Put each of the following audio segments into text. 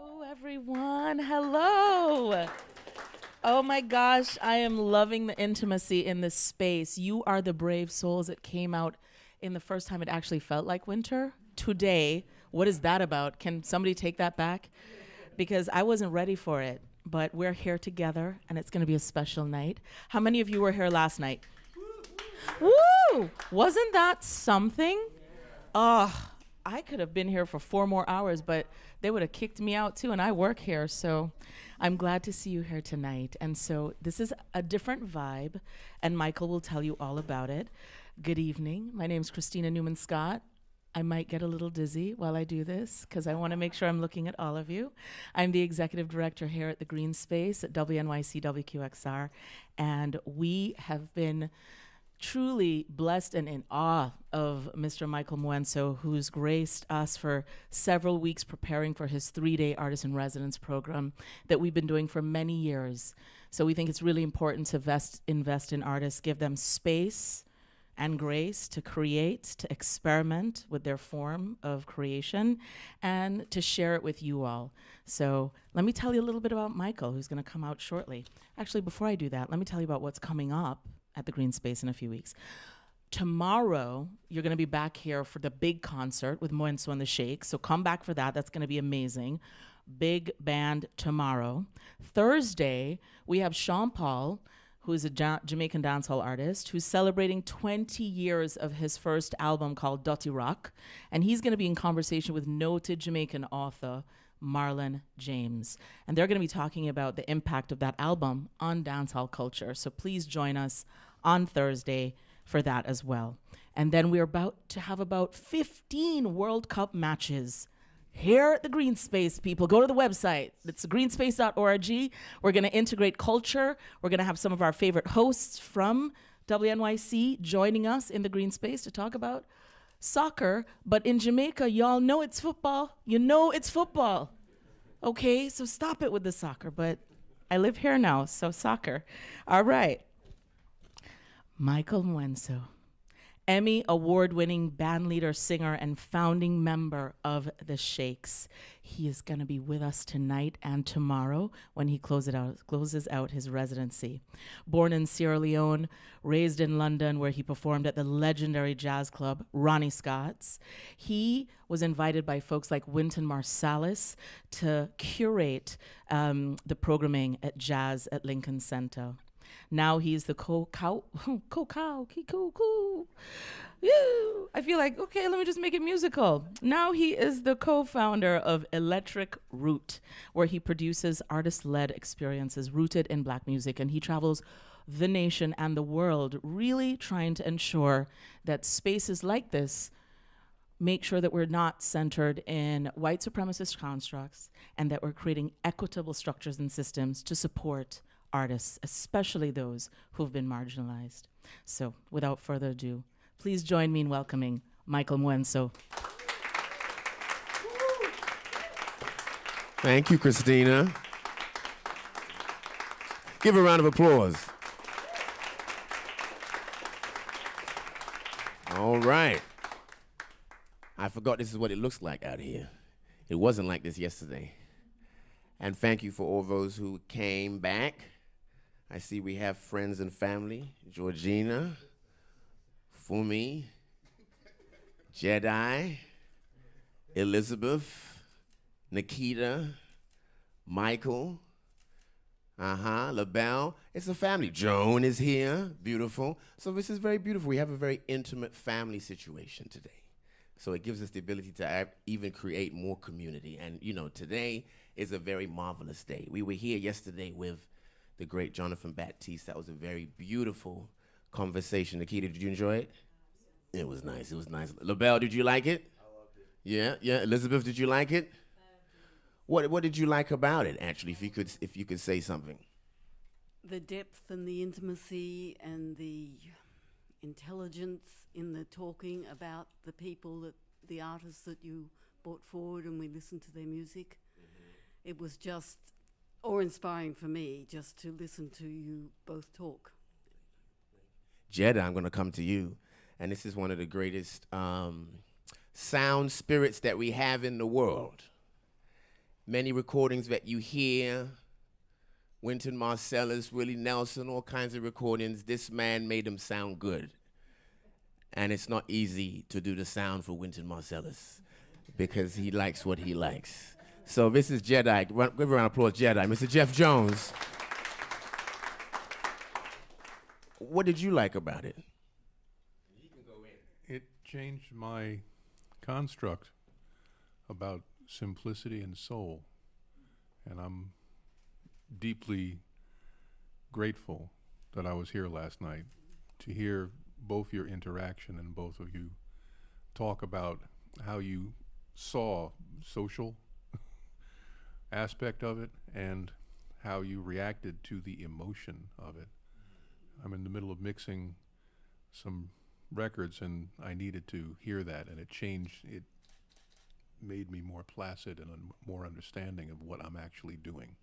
Hello, everyone. Hello. Oh my gosh, I am loving the intimacy in this space. You are the brave souls that came out in the first time it actually felt like winter. Today, what is that about? Can somebody take that back? Because I wasn't ready for it, but we're here together and it's going to be a special night. How many of you were here last night? Woo! Wasn't that something? Oh, I could have been here for 4 more hours, but they would have kicked me out too, and I work here, so I'm glad to see you here tonight. And so this is a different vibe, and Michael will tell you all about it. Good evening. My name's Christina Newman-Scott. I might get a little dizzy while I do this because I want to make sure I'm looking at all of you. I'm the executive director here at the Greene Space at WNYC WQXR, and we have been truly blessed and in awe of Mr. Michael Mwenso, who's graced us for several weeks preparing for his 3-day artist in residence program that we've been doing for many years. So we think it's really important to invest in artists, give them space and grace to create, to experiment with their form of creation, and to share it with you all. So let me tell you a little bit about Michael, who's going to come out shortly. Actually, before I do that, let me tell you about what's coming up at the Greene Space in a few weeks. Tomorrow, you're going to be back here for the big concert with Mwenso and the Shakes, so come back for that. That's going to be amazing. Big band tomorrow. Thursday, we have Sean Paul, who is a Jamaican dancehall artist, who's celebrating 20 years of his first album called Dirty Rock, and he's going to be in conversation with noted Jamaican author Marlon James. And they're going to be talking about the impact of that album on dancehall culture. So please join us on Thursday for that as well. And then we're about to have about 15 World Cup matches here at the Greene Space, people. Go to the website. It's greenspace.org. We're going to integrate culture. We're going to have some of our favorite hosts from WNYC joining us in the Greene Space to talk about soccer. But in Jamaica, y'all know it's football. You know it's football. Okay, so stop it with the soccer. But I live here now, so soccer. All right. Michael Mwenso, Emmy Award-winning bandleader, singer, and founding member of the Shakes. He is going to be with us tonight and tomorrow when he closes out his residency. Born in Sierra Leone, raised in London, where he performed at the legendary jazz club Ronnie Scott's. He was invited by folks like Wynton Marsalis to curate the programming at Jazz at Lincoln Center. Now he's the I feel like, okay, let me just make it musical. Now he is the co-founder of Electric Root, where he produces artist-led experiences rooted in Black music, and he travels the nation and the world really trying to ensure that spaces like this make sure that we're not centered in white supremacist constructs and that we're creating equitable structures and systems to support artists, especially those who've been marginalized. So without further ado, please join me in welcoming Michael Mwenso. Thank you, Christina. Give a round of applause. All right. I forgot this is what it looks like out here. It wasn't like this yesterday. And thank you for all those who came back. I see we have friends and family. Georgina, Fumi, Jedi, Elizabeth, Nikita, Michael, LaBelle. It's a family. Joan is here, beautiful. So this is very beautiful. We have a very intimate family situation today. So it gives us the ability to even create more community. And you know, today is a very marvelous day. We were here yesterday with the great Jonathan Baptiste. That was a very beautiful conversation. Nikita, did you enjoy it? It was nice. It was nice. LaBelle, did you like it? I loved it. Yeah. Elizabeth, did you like it? What did you like about it? Actually, if you could say something. The depth and the intimacy and the intelligence in the talking about the people, the artists that you brought forward, and we listened to their music. Mm-hmm. It was just awe-inspiring for me just to listen to you both talk. Jeda, I'm going to come to you. And this is one of the greatest sound spirits that we have in the world. many recordings that you hear, Wynton Marsalis, Willie Nelson, all kinds of recordings. This man made them sound good. And it's not easy to do the sound for Wynton Marsalis because he likes what he likes. So this is Jedi. Give a round of applause, Jedi. Mr. Jeff Jones. What did you like about it? It changed my construct about simplicity and soul. And I'm deeply grateful that I was here last night to hear both your interaction and both of you talk about how you saw social aspect of it and how you reacted to the emotion of it. I'm in the middle of mixing some records and I needed to hear that, and it changed. It made me more placid and more understanding of what I'm actually doing.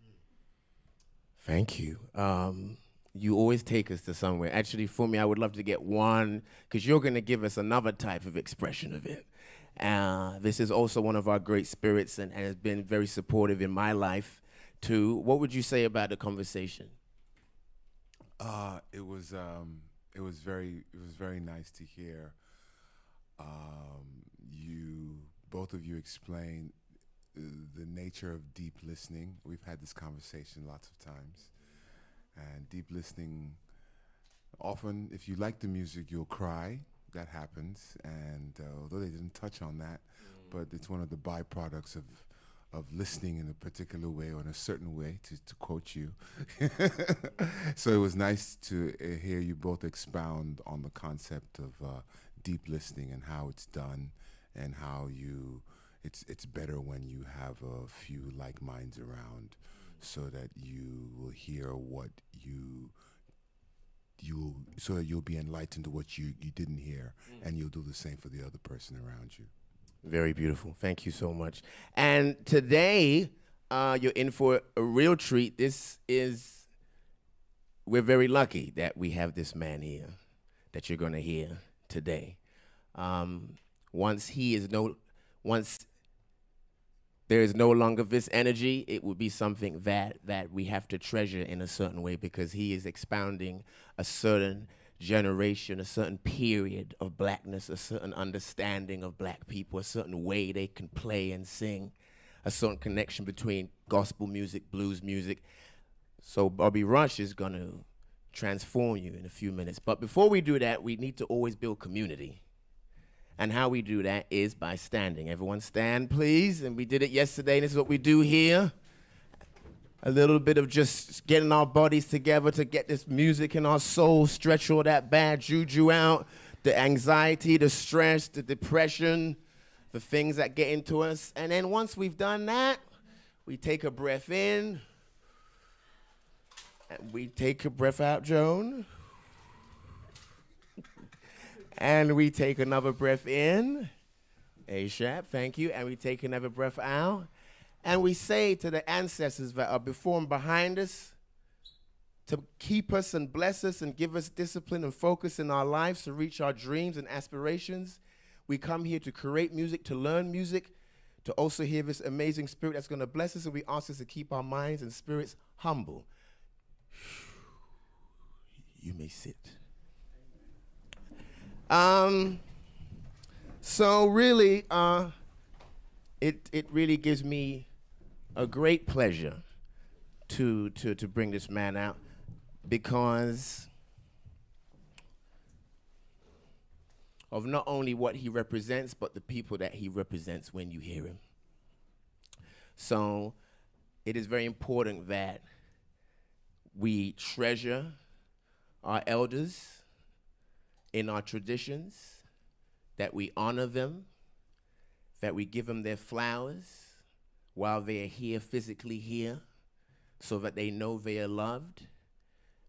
Thank you. You always take us to somewhere. Actually, for me, I would love to get one, because you're going to give us another type of expression of it. This is also one of our great spirits and has been very supportive in my life, too. What would you say about the conversation? It was very nice to hear both of you explain the nature of deep listening. We've had this conversation lots of times. And deep listening, often, if you like the music, you'll cry. That happens. And although they didn't touch on that, but it's one of the byproducts of listening in a particular way or in a certain way, to quote you. So it was nice to hear you both expound on the concept of deep listening and how it's done and how it's better when you have a few like minds around, so that you will hear what so that you'll be enlightened to what you didn't hear, and you'll do the same for the other person around you. Very beautiful. Thank you so much. And today, you're in for a real treat. We're very lucky that we have this man here that you're going to hear today. Once there is no longer this energy, it would be something that we have to treasure in a certain way, because he is expounding a certain generation, a certain period of blackness, a certain understanding of black people, a certain way they can play and sing, a certain connection between gospel music, blues music. So Bobby Rush is going to transform you in a few minutes. But before we do that, we need to always build community. And how we do that is by standing. Everyone stand, please. And we did it yesterday, and this is what we do here. A little bit of just getting our bodies together to get this music in our soul, stretch all that bad juju out, the anxiety, the stress, the depression, the things that get into us. And then once we've done that, we take a breath in. And we take a breath out, Joan. And we take another breath in. A-Sharp, thank you. And we take another breath out. And we say to the ancestors that are before and behind us to keep us and bless us and give us discipline and focus in our lives to reach our dreams and aspirations. We come here to create music, to learn music, to also hear this amazing spirit that's going to bless us. And we ask us to keep our minds and spirits humble. You may sit. So really, it really gives me a great pleasure to bring this man out, because of not only what he represents, but the people that he represents when you hear him. So it is very important that we treasure our elders in our traditions, that we honor them, that we give them their flowers while they are here, physically here, so that they know they are loved.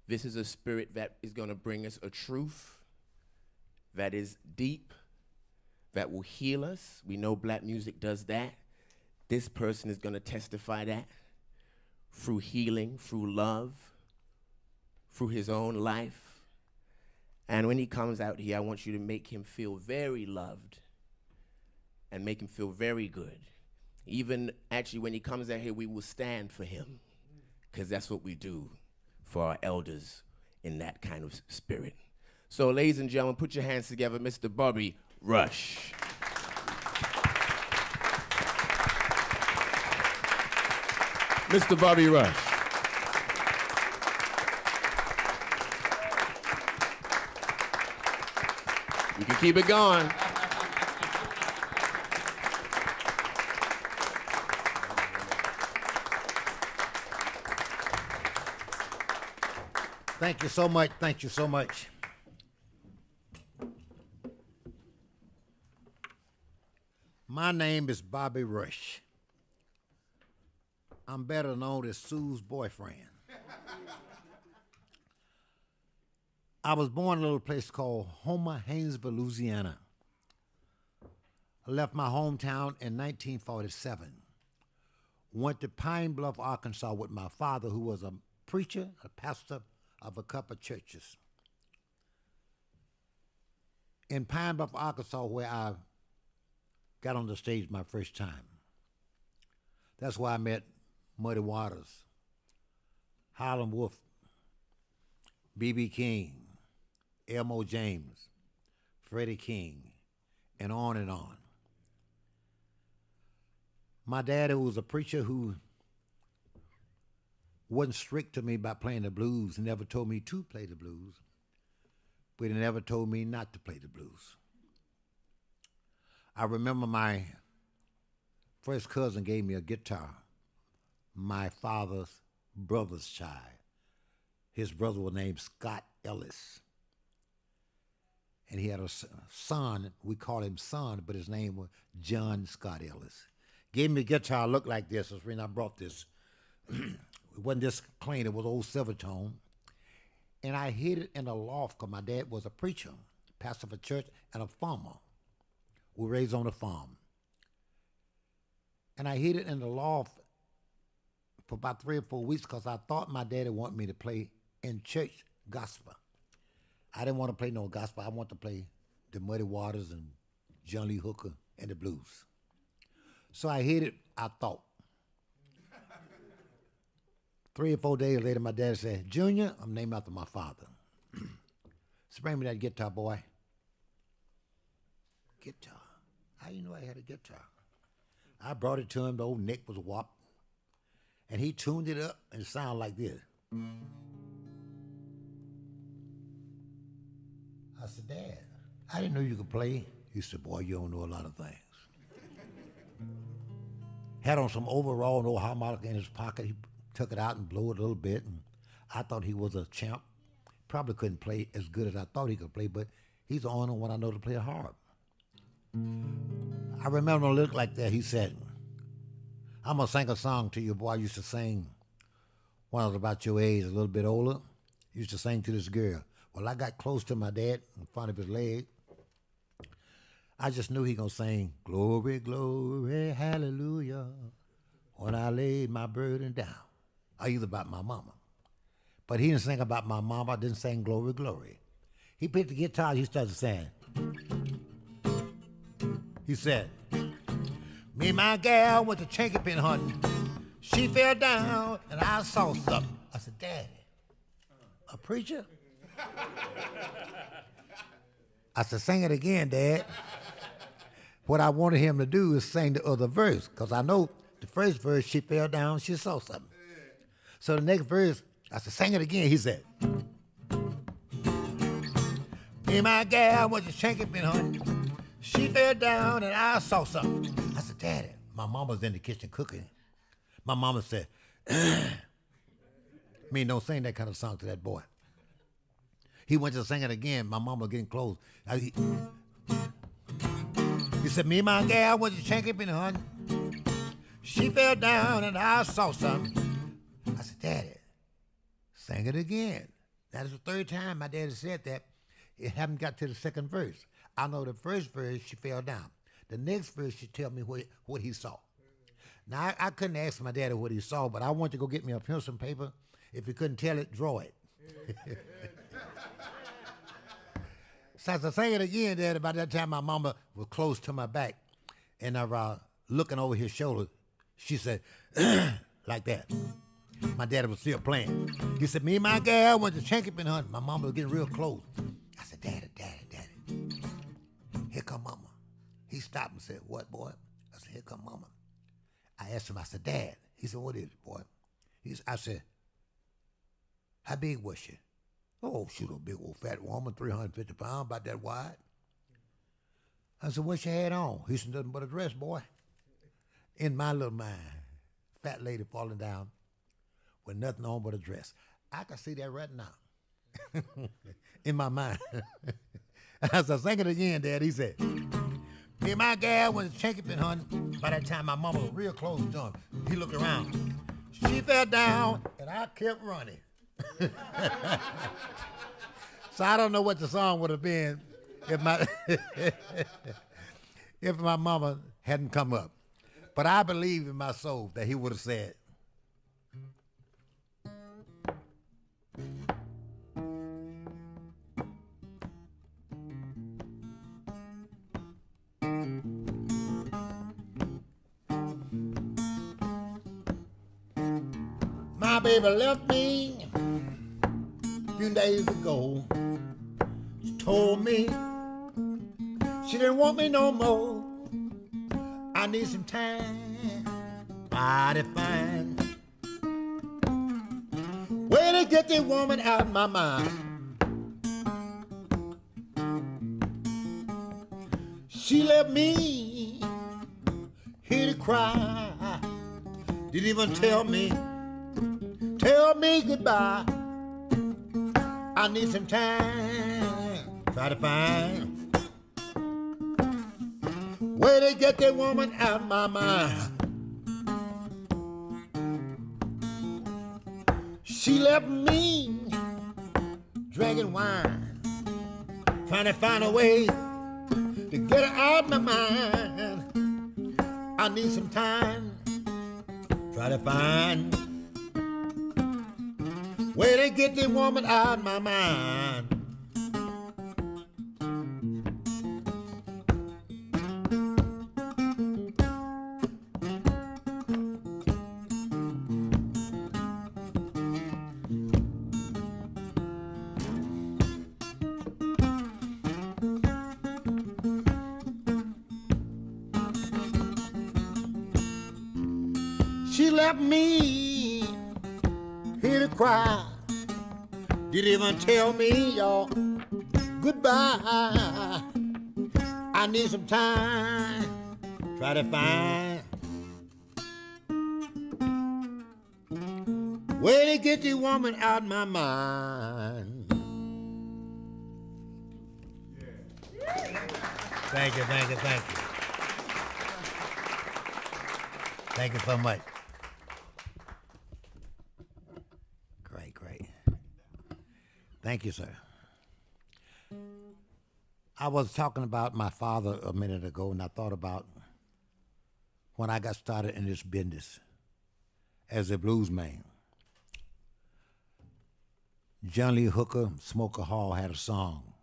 This is a spirit that is going to bring us a truth that is deep, that will heal us. We know black music does that. This person is going to testify that through healing, through love, through his own life. And when he comes out here, I want you to make him feel very loved and make him feel very good. Even actually when he comes out here, we will stand for him, because that's what we do for our elders in that kind of spirit. So ladies and gentlemen, put your hands together, Mr. Bobby Rush. Mr. Bobby Rush. You can keep it going. Thank you so much. Thank you so much. My name is Bobby Rush. I'm better known as Sue's boyfriend. I was born in a little place called Homer, Haynesville, Louisiana. I left my hometown in 1947. Went to Pine Bluff, Arkansas with my father, who was a preacher, a pastor of a couple of churches. In Pine Bluff, Arkansas, where I got on the stage my first time. That's where I met Muddy Waters, Harlem Wolf, B.B. King, Elmo James, Freddie King, and on and on. My dad, who was a preacher who wasn't strict to me about playing the blues, never told me to play the blues, but he never told me not to play the blues. I remember my first cousin gave me a guitar, my father's brother's child. His brother was named Scott Ellis. And he had a son, we call him Son, but his name was John Scott Ellis. Gave me a guitar, looked like this. That's when I brought this. It wasn't this clean, it was old Silvertone. And I hid it in the loft because my dad was a preacher, pastor of a church, and a farmer. We were raised on a farm. And I hid it in the loft for about 3 or 4 weeks because I thought my daddy wanted me to play in church gospel. I didn't want to play no gospel. I wanted to play the Muddy Waters and John Lee Hooker and the blues. So I hid it, I thought. 3 or 4 days later, my dad said, Junior, I'm named after my father. So bring me that guitar, boy. Guitar. How you know I had a guitar? I brought it to him. The old neck was warped. And he tuned it up and it sounded like this. I said, Dad, I didn't know you could play. He said, boy, you don't know a lot of things. Had on some overall, no harmonica in his pocket. He took it out and blew it a little bit. And I thought he was a champ. Probably couldn't play as good as I thought he could play, but he's the only one I know to play a harp. I remember him look like that. He said, I'm going to sing a song to you, boy. I used to sing when I was about your age, a little bit older. I used to sing to this girl. Well, I got close to my dad in front of his leg. I just knew he going to sing, glory, glory, hallelujah, when I laid my burden down. Or either about my mama. But he didn't sing about my mama. I didn't sing glory, glory. He picked the guitar. He started saying, he said, me and my gal went to Chinky Pin hunting. She fell down and I saw something. I said, Daddy, a preacher? I said, sing it again, Dad. What I wanted him to do is sing the other verse, because I know the first verse, she fell down, she saw something. So the next verse, I said, sing it again. He said, me and my gal went to Chinky Pin hunting. She fell down and I saw something. I said, Daddy, my mama's in the kitchen cooking. My mama said, me don't sing that kind of song to that boy. He went to sing it again. My mama getting close. He said, me and my gal went to Chinky Pin hunting. She fell down and I saw something. I said, Daddy, sing it again. That is the third time my daddy said that. It haven't got to the second verse. I know the first verse, she fell down. The next verse, she tell me what he saw. Now, I couldn't ask my daddy what he saw, but I wanted to go get me a pencil and paper. If he couldn't tell it, draw it. So I said, sing it again, Daddy. By that time, my mama was close to my back, and I looking over his shoulder. She said, like that. My daddy was still playing. He said, me and my gal went to Chankapin hunting. My mama was getting real close. I said, Daddy. Here come mama. He stopped and said, what, boy? I said, here come mama. I asked him, I said, Dad. He said, what is it, boy? I said, how big was she? Oh, she was a big old fat woman, 350 pounds, about that wide. I said, what she had on? He said, nothing but a dress, boy. In my little mind, fat lady falling down with nothing on but a dress. I can see that right now in my mind. As I sang it again, Dad, he said, me and my gal went to Chankapin hunting. By that time, my mama was real close to him. He looked around. She fell down, and I kept running. So I don't know what the song would have been if my mama hadn't come up. But I believe in my soul that he would have said, my baby left me a few days ago. She told me she didn't want me no more. I need some time, mighty fine. Way to get the woman out of my mind. She left me here to cry. Didn't even tell me goodbye. I need some time, try to find way to get that woman out of my mind. She left me drinking wine, trying to find a way to get her out of my mind. I need some time, try to find way to get the woman out of my mind. She left me here to cry. Didn't even tell me, y'all, goodbye. I need some time, try to find way to get the woman out of my mind. Thank you. Thank you so much. Great. Thank you, sir. I was talking about my father a minute ago, and I thought about when I got started in this business as a blues man. John Lee Hooker, Smoker Hall had a song,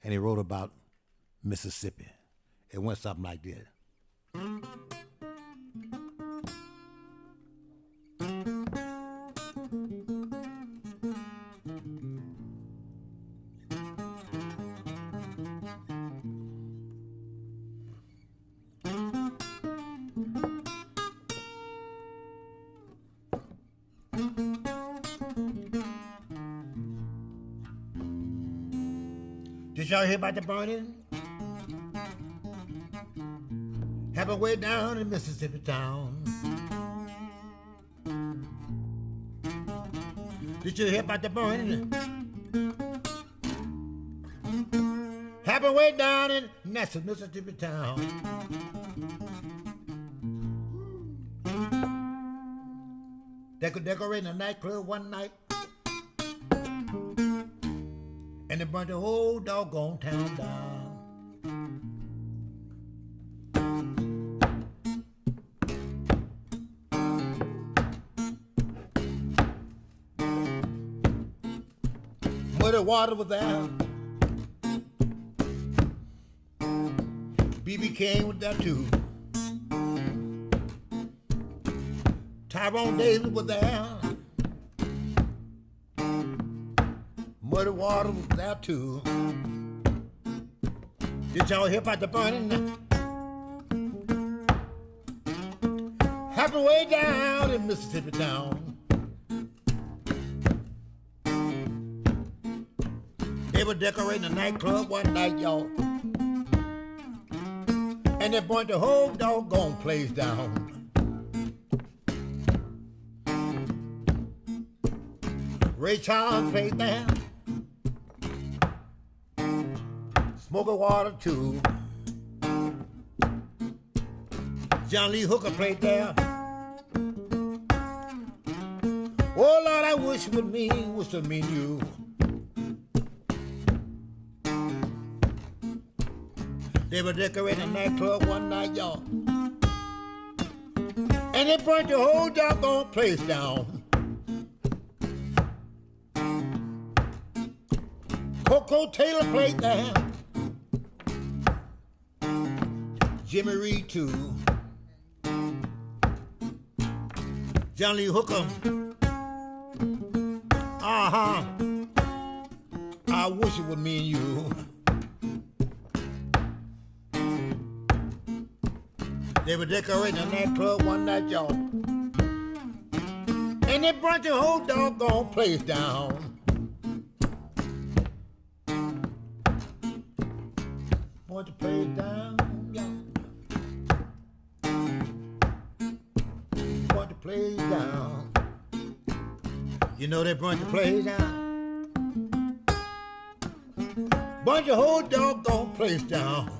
and he wrote about Mississippi. It went something like this. Did y'all hear about the burning? Happened way down in Mississippi town. Did you hear about the burning? Happened way down in Nashville, Mississippi town. They could decorate a nightclub one night, and they burned the whole doggone town down. Muddy water was there. BB King was there too. Tyrone Davis was there. Muddy Water was there too. Did y'all hear about the burning? Happened way down in Mississippi town. They were decorating a nightclub one night, y'all. And they burnt the whole doggone place down. Ray Charles played there. Smoky Water too. John Lee Hooker played there. Oh Lord, I wish it would mean you. They were decorating a nightclub one night, y'all. And they burnt the whole doggone place down. Coco Taylor played there. Jimmy Reed too. John Lee Hooker. I wish it would mean you. They were decorating a nightclub one night, y'all. And they burnt the whole doggone place down. Burnt the place down, y'all. Burnt the place down. You know they burnt the place down. Burnt the whole doggone place down.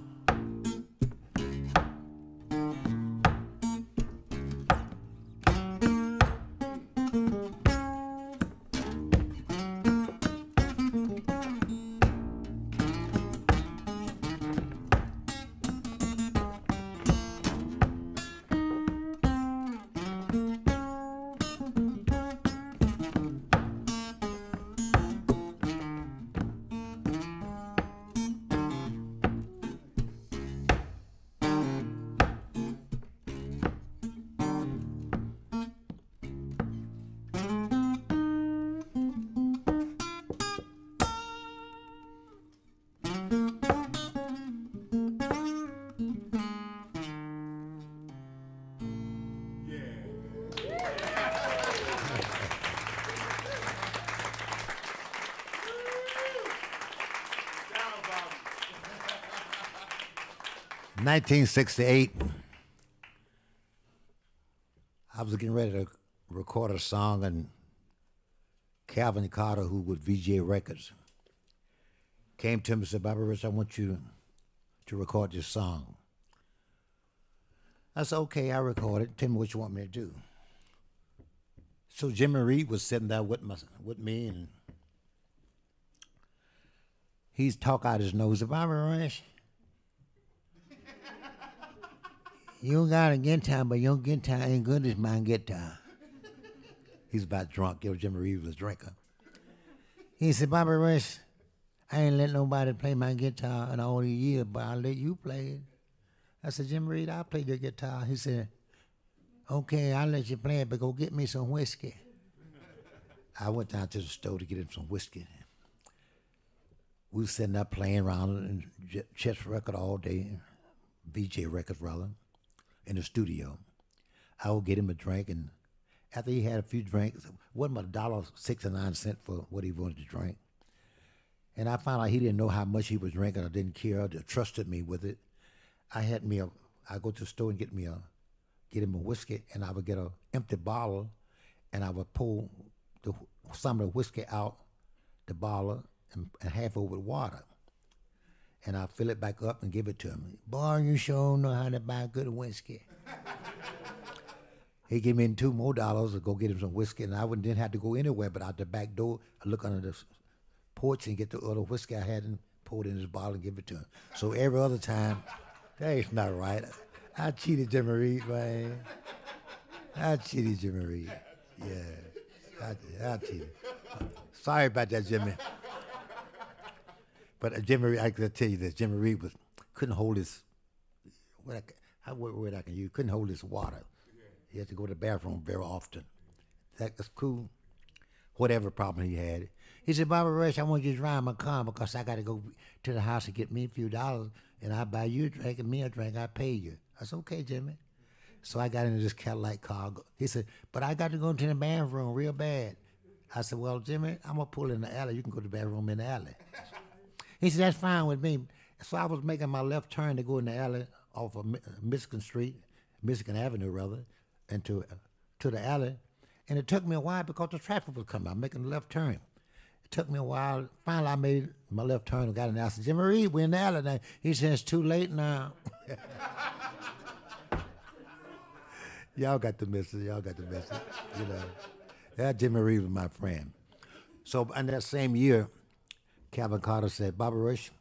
In 1968, I was getting ready to record a song, and Calvin Carter, who was VJ Records, came to me and said, "Bobby Rich, I want you to record this song." I said, "Okay, I record it. Tell me what you want me to do." So Jimmy Reed was sitting there with me, and he's talk out his nose. "Bobby Rich, you got a guitar, but your guitar ain't good as my guitar." He's about drunk. Jimmy Reed was a drinker. He said, "Bobby Rich, I ain't let nobody play my guitar in all these years, but I'll let you play it." I said, "Jimmy Reed, I'll play your guitar." He said, "Okay, I'll let you play it, but go get me some whiskey." I went down to the store to get him some whiskey. We was sitting there playing around in Chet's record all day, VJ Records rather, in the studio. I would get him a drink, and after he had a few drinks, it wasn't but $1.69 for what he wanted to drink. And I found out he didn't know how much he was drinking or didn't care or trusted me with it. I go to the store and get him a whiskey, and I would get an empty bottle, and I would pull some of the whiskey out the bottle and half of it with water. And I fill it back up and give it to him. "Boy, you sure know how to buy good whiskey." He gave me $2 more to go get him some whiskey, and I didn't have to go anywhere but out the back door. I look under the porch and get the other whiskey I had and pour it in his bottle and give it to him. So every other time, that's not right. I cheated Jimmy Reed, man. I cheated Jimmy Reed. Yeah, I cheated. Sorry about that, Jimmy. But Jimmy Reed, I can tell you this: Jimmy Reed couldn't hold his. What word I can use? Couldn't hold his water. He had to go to the bathroom very often. That's cool. Whatever problem he had. He said, Bobby Rush, I want you to drive my car because I got to go to the house and get me a few dollars, and I buy you a drink and me a drink. I pay you. I said, okay, Jimmy. So I got into this Cadillac car. He said, but I got to go into the bathroom real bad. I said, well, Jimmy, I'm going to pull in the alley. You can go to the bathroom in the alley. He said, that's fine with me. So I was making my left turn to go in the alley off of Michigan Avenue, rather, and to the alley. And it took me a while because the traffic was coming. I'm making the left turn. It took me a while. Finally, I made my left turn and got in there. I said, Jimmy Reed, we're in the alley now. He said, it's too late now. Y'all got the message. You know. That Jimmy Reed was my friend. So in that same year, Calvin Carter said, Bobby Rush,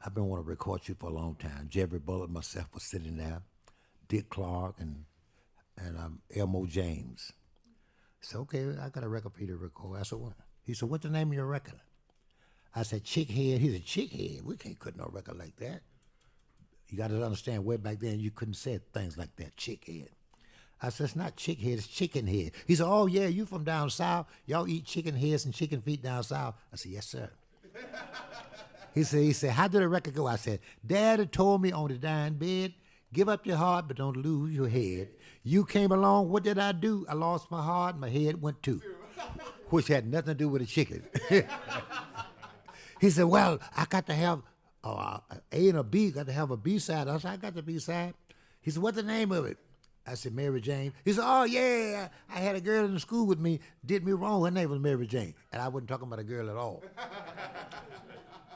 I've been wanting to record you for a long time. Jerry Bullitt, myself was sitting there, Dick Clark, and Elmo James. I said, okay, I got a record for you to record. I said, what? He said, what's the name of your record? I said, Chick Head. He said, Chick Head? We can't cut no record like that. You got to understand, way back then, you couldn't say things like that, Chick Head. I said, it's not chick head, it's chicken head. He said, oh, yeah, you from down south. Y'all eat chicken heads and chicken feet down south. I said, yes, sir. He said, how did the record go? I said, Daddy told me on the dying bed, give up your heart, but don't lose your head. You came along, what did I do? I lost my heart, my head went too. Which had nothing to do with the chicken. He said, well, I got to have A and a B, got to have a B-side. I said, I got the B-side. He said, what's the name of it? I said, Mary Jane. He said, oh, yeah, I had a girl in the school with me, did me wrong. Her name was Mary Jane. And I wasn't talking about a girl at all.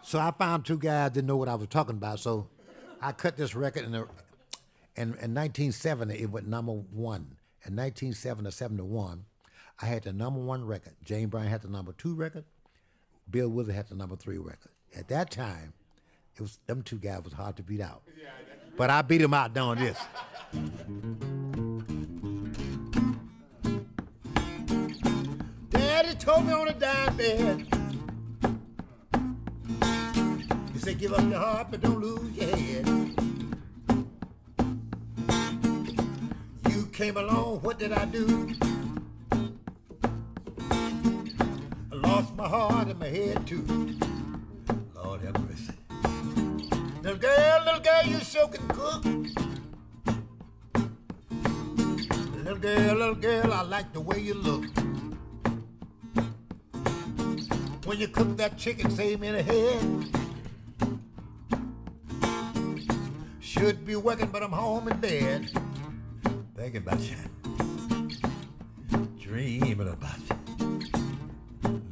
So I found two guys didn't know what I was talking about. So I cut this record, in 1970, it went number one. In 1970-71, I had the number one record. Jane Brown had the number 2 record. Bill Withers had the number 3 record. At that time, them two guys was hard to beat out. But I beat them out doing this. Daddy told me on a dime bed. He said, give up your heart, but don't lose your head. You came along, what did I do? I lost my heart and my head too. Lord have mercy. Little girl, you sure can cook. Little girl, I like the way you look. When you cook that chicken, save me the head. Should be working, but I'm home in bed. Thinking about you. Dreaming about you.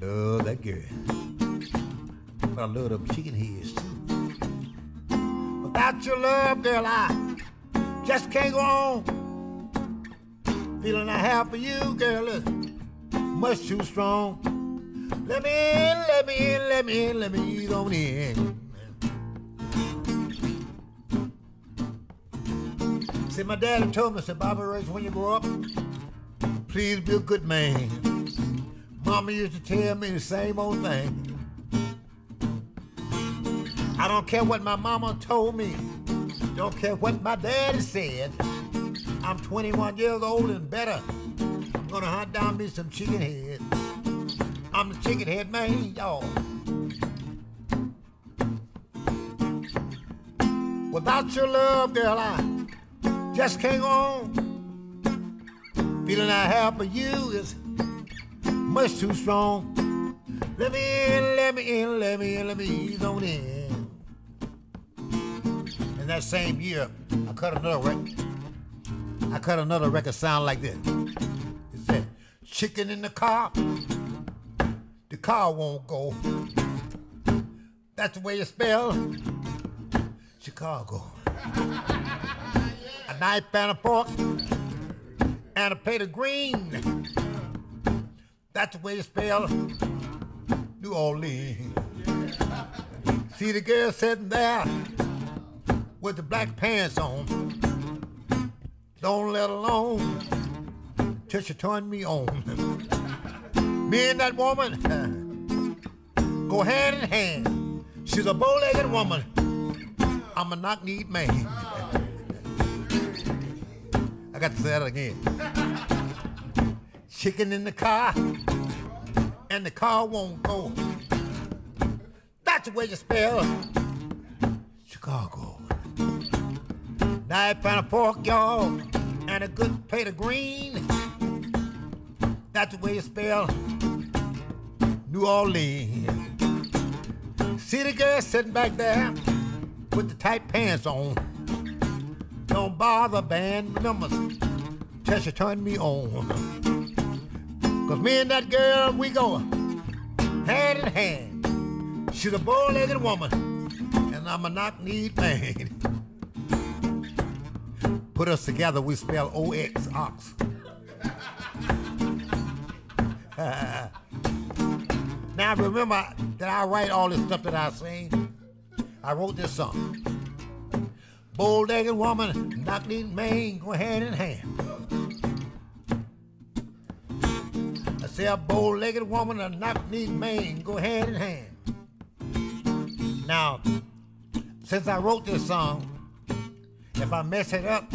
Love that girl. But I love them chicken heads too. Without your love, girl, I just can't go on. Feeling I have for you, girl, is much too strong. Let me ease on in. See, my daddy told me, said, Bobby Rush, when you grow up, please be a good man. Mama used to tell me the same old thing. I don't care what my mama told me. Don't care what my daddy said. I'm 21 years old and better. I'm gonna hunt down me some chicken head. I'm the chicken head man, y'all. Without your love, girl, I just can't go on. Feeling I have for you is much too strong. Let me ease on in. In that same year, I cut another record sound like this. It said, chicken in the car won't go. That's the way you spell Chicago. A knife and a fork and a plate of green. That's the way you spell New Orleans. See the girl sitting there with the black pants on. Don't let alone till she turned me on. Me and that woman go hand in hand. She's a bow-legged woman. I'm a knock-kneed man. I got to say that again. Chicken in the car, and the car won't go. That's the way you spell Chicago. Knife and a fork, y'all, and a good plate of green. That's the way you spell New Orleans. See the girl sitting back there with the tight pants on. Don't bother band members till she turn me on. Cause me and that girl, we go hand in hand. She's a bow-legged woman, and I'm a knock-kneed man. Put us together, we spell O-X, ox. Now remember that I write all this stuff that I sing. I wrote this song. Bow-legged woman, knock-kneed man, go hand in hand. I say a bow-legged woman, a knock-kneed man, go hand in hand. Now, since I wrote this song, if I mess it up,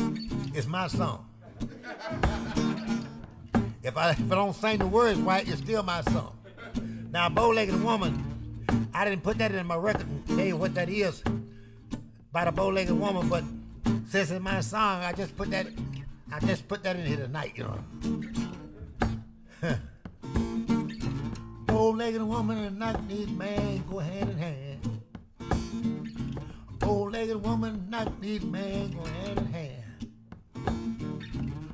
it's my song. If I don't sing the words right, it's still my song. Now, bow-legged woman, I didn't put that in my record and tell you what that is by the bow-legged woman, but since it's my song, I just put that in here tonight, you know. Bow-legged woman and knock-kneed man go hand in hand. Bow-legged woman, knock-kneed man go hand in hand.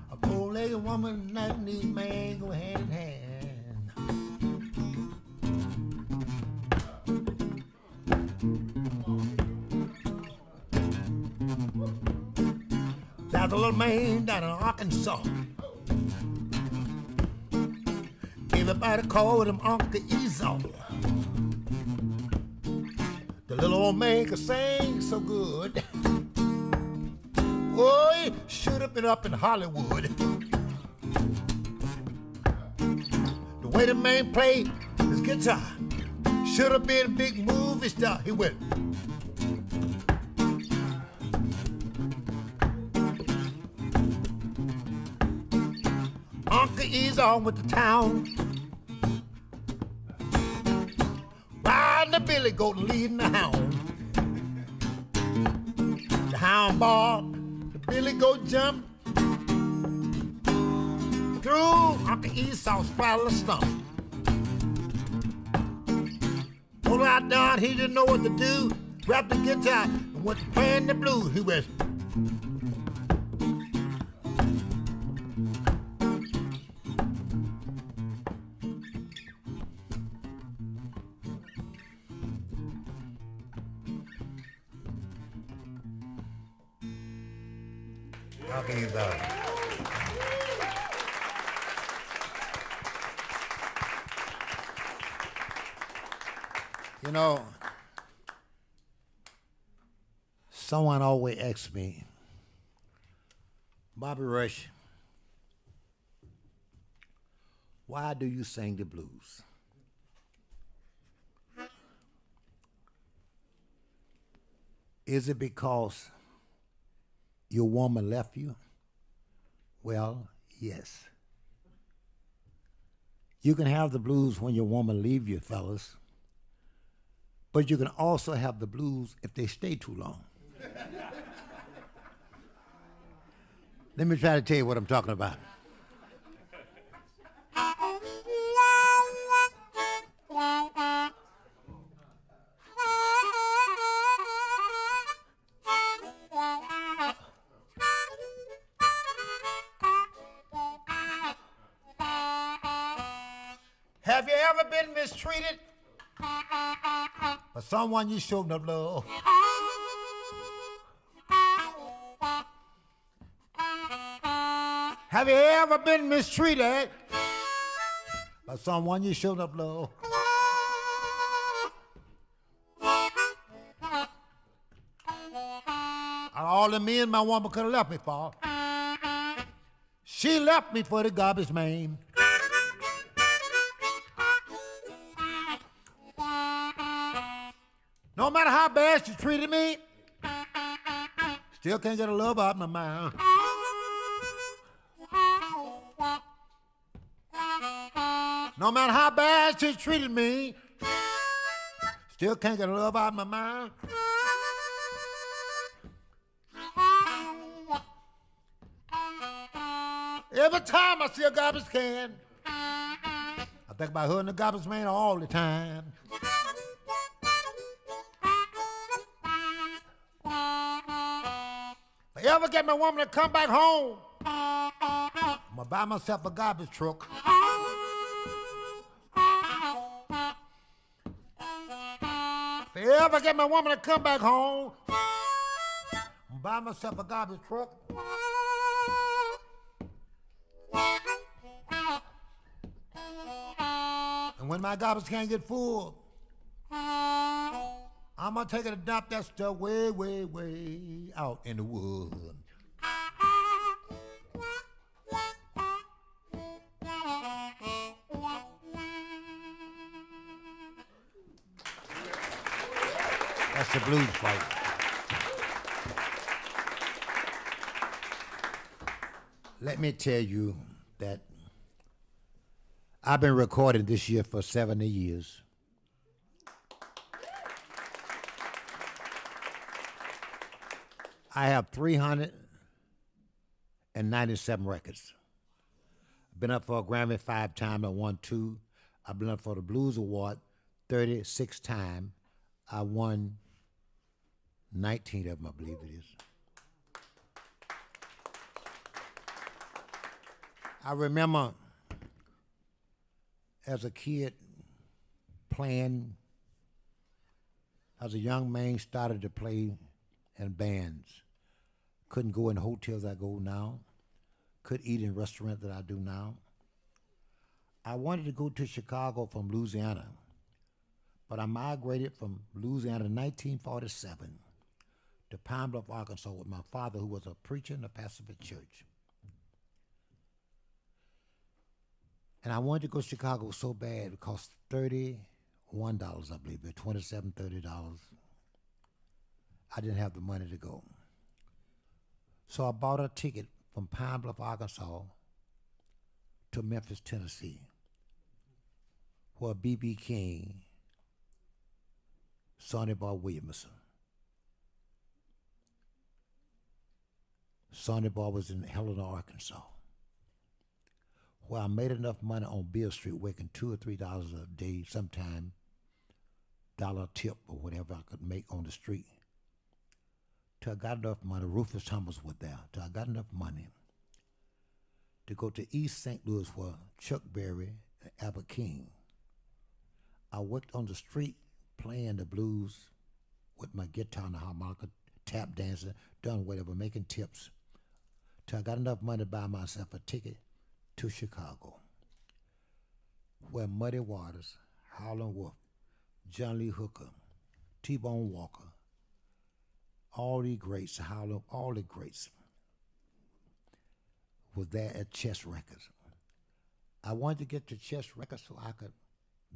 A bow-legged woman, knock-kneed man go hand in hand. There's a little man down in Arkansas. Everybody called him Uncle Esau. The little old man could sing so good. Oh, he should have been up in Hollywood. The way the man played his guitar should have been a big movie star. He went. Uncle Esau went to town, riding the billy goat and leading the hound. The hound barked, the billy goat jumped through Uncle Esau's spinal stump. Pulled out down, he didn't know what to do. Grabbed the guitar and went to playing the blues. He went. Okay, you know, someone always asks me, Bobby Rush, why do you sing the blues? Is it because your woman left you? Well, yes. You can have the blues when your woman leave you, fellas. But you can also have the blues if they stay too long. Let me try to tell you what I'm talking about. Have you ever been mistreated by someone you showed no love? Have you ever been mistreated by someone you showed up love? All the men my woman could have left me for, she left me for the garbage man. No matter how bad she treated me, still can't get a love out of my mind. No matter how bad she treated me, still can't get love out of my mind. Every time I see a garbage can, I think about her and the garbage man all the time. If I ever get my woman to come back home, I'm gonna buy myself a garbage truck. If I ever get my woman to come back home, I'm gonna buy myself a garbage truck. And when my garbage can get full, I'm gonna take it and dump that stuff way, way, way out in the woods. That's the blues fight. Let me tell you that I've been recording this year for 70 years. I have 397 records. I've been up for a Grammy 5 times. I won 2. I've been up for the Blues Award 36 times. I won 19 of them, I believe it is. I remember as a kid playing, as a young man, started to play in bands. Couldn't go in hotels I go now. Couldn't eat in restaurants that I do now. I wanted to go to Chicago from Louisiana, but I migrated from Louisiana in 1947 to Pine Bluff, Arkansas with my father, who was a preacher in the Pacific Church. And I wanted to go to Chicago so bad. It cost $31, I believe, $27, $30. I didn't have the money to go. So I bought a ticket from Pine Bluff, Arkansas to Memphis, Tennessee, where B.B. King, Sonny Boy Williamson. Sonny Boy was in Helena, Arkansas, where I made enough money on Beale Street, working $2 or $3 a day, sometime dollar tip or whatever I could make on the street. Till I got enough money. Rufus Thomas was there. Till I got enough money to go to East St. Louis for Chuck Berry and Albert King. I worked on the street playing the blues with my guitar and the harmonica, tap dancing, done whatever, making tips. Till I got enough money to buy myself a ticket to Chicago, where Muddy Waters, Howlin' Wolf, John Lee Hooker, T-Bone Walker, all the greats, all the greats was there at Chess Records. I wanted to get to Chess Records so I could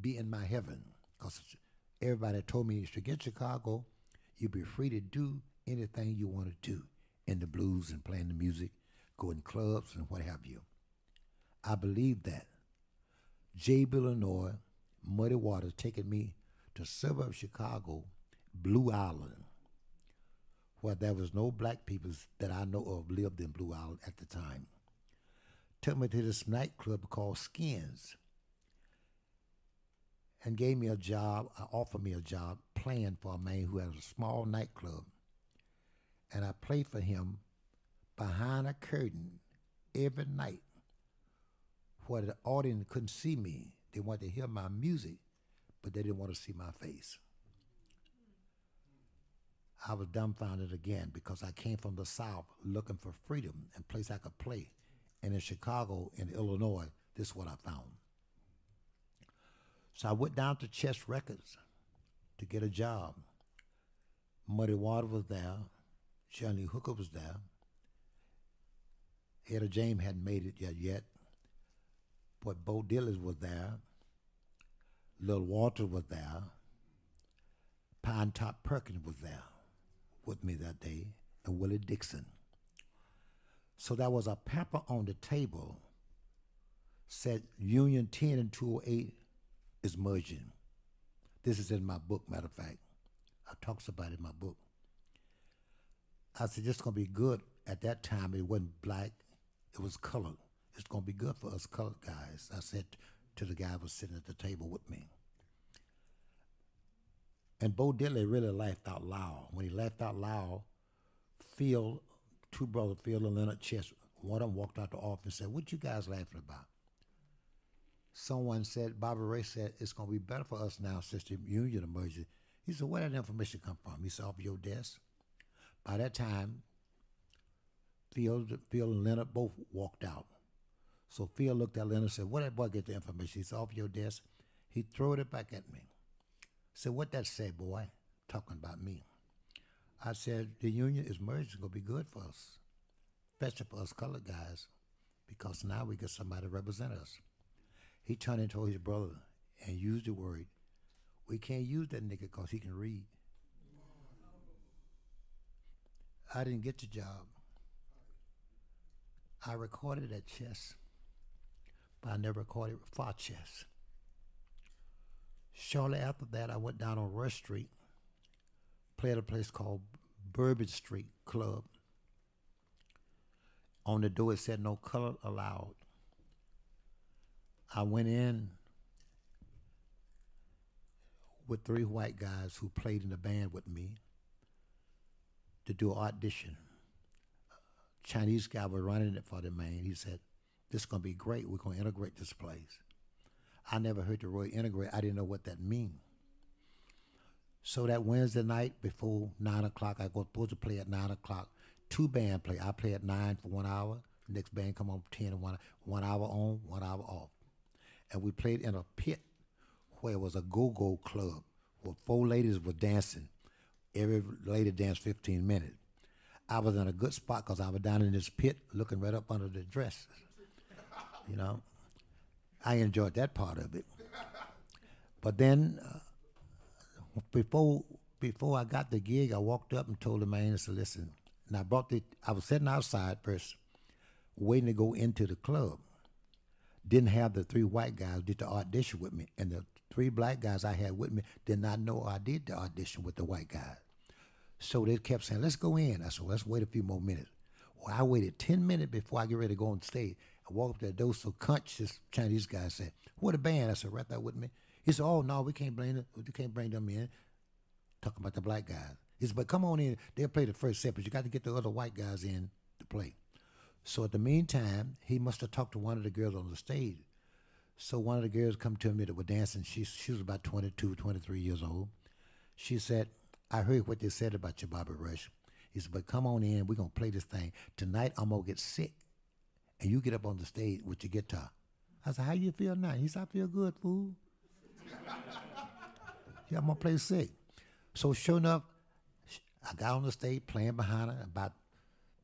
be in my heaven, because everybody told me to get to Chicago, you'll be free to do anything you want to do in the blues and playing the music, go in clubs and what have you. I believe that. Jabe, Illinois, Muddy Waters taking me to suburb Chicago, Blue Island, where there was no black people that I know of lived in Blue Island at the time. Took me to this nightclub called Skins and gave me a job, offered me a job playing for a man who had a small nightclub. And I played for him behind a curtain every night where the audience couldn't see me. They wanted to hear my music, but they didn't want to see my face. I was dumbfounded again because I came from the South looking for freedom and a place I could play. And in Chicago, in Illinois, this is what I found. So I went down to Chess Records to get a job. Muddy Waters was there. John Lee Hooker was there. Etta James hadn't made it yet. But Bo Diddley was there. Lil Walter was there. Pine Top Perkins was there with me that day, and Willie Dixon. So there was a pamper on the table said Union 10 and 208 is merging. This is in my book, matter of fact. I talks about it in my book. I said, this is going to be good. At that time, it wasn't black, it was colored. It's going to be good for us colored guys. I said to the guy who was sitting at the table with me. And Bo Diddley really laughed out loud. When he laughed out loud, Phil, two brothers, Phil and Leonard Chess, one of them walked out the office and said, what you guys laughing about? Someone said, Bobby Ray said, it's going to be better for us now since the union emerged. He said, where did that information come from? He said, off your desk. By that time, Phil and Leonard both walked out. So Phil looked at Leonard and said, where did that boy get the information? He said, off your desk. He threw it back at me. Said, what that say, boy? Talking about me. I said, the union is merged. It's going to be good for us, especially for us colored guys, because now we get somebody to represent us. He turned and told his brother and used the word, we can't use that nigga because he can read. I didn't get the job. I recorded at Chess, but I never recorded for Chess. Shortly after that, I went down on Rush Street, played at a place called Bourbon Street Club. On the door, it said, no color allowed. I went in with 3 white guys who played in the band with me to do an audition. Chinese guy was running it for the man. He said, this is going to be great. We're going to integrate this place. I never heard the word integrate. I didn't know what that mean. So that Wednesday night before 9 o'clock, I was supposed to play at 9 o'clock. 2 band play. I play at 9 for 1 hour. The next band come on 10 and 1 hour on, 1 hour off. And we played in a pit where it was a go-go club where 4 ladies were dancing. Every lady danced 15 minutes. I was in a good spot because I was down in this pit looking right up under the dresses. You know, I enjoyed that part of it. But then before I got the gig, I walked up and told the man, I said, listen, and I was sitting outside first, waiting to go into the club. Didn't have the 3 white guys did the audition with me, and the 3 black guys I had with me did not know I did the audition with the white guys. So they kept saying, let's go in. I said, let's wait a few more minutes. Well, I waited 10 minutes before I get ready to go on stage. I walked up to the door, so Kunch, this Chinese guy, said, where the band? I said, right there with me. He said, oh, no, we can't bring them in. Talking about the black guys. He said, but come on in. They'll play the first set, but you got to get the other white guys in to play. So at the meantime, he must have talked to one of the girls on the stage. So one of the girls come to me that were dancing. She was about 22, 23 years old. She said, I heard what they said about you, Bobby Rush. He said, but come on in. We're going to play this thing. Tonight, I'm going to get sick, and you get up on the stage with your guitar. I said, how you feel now? He said, I feel good, fool. Yeah, I'm going to play sick. So sure enough, I got on the stage playing behind her.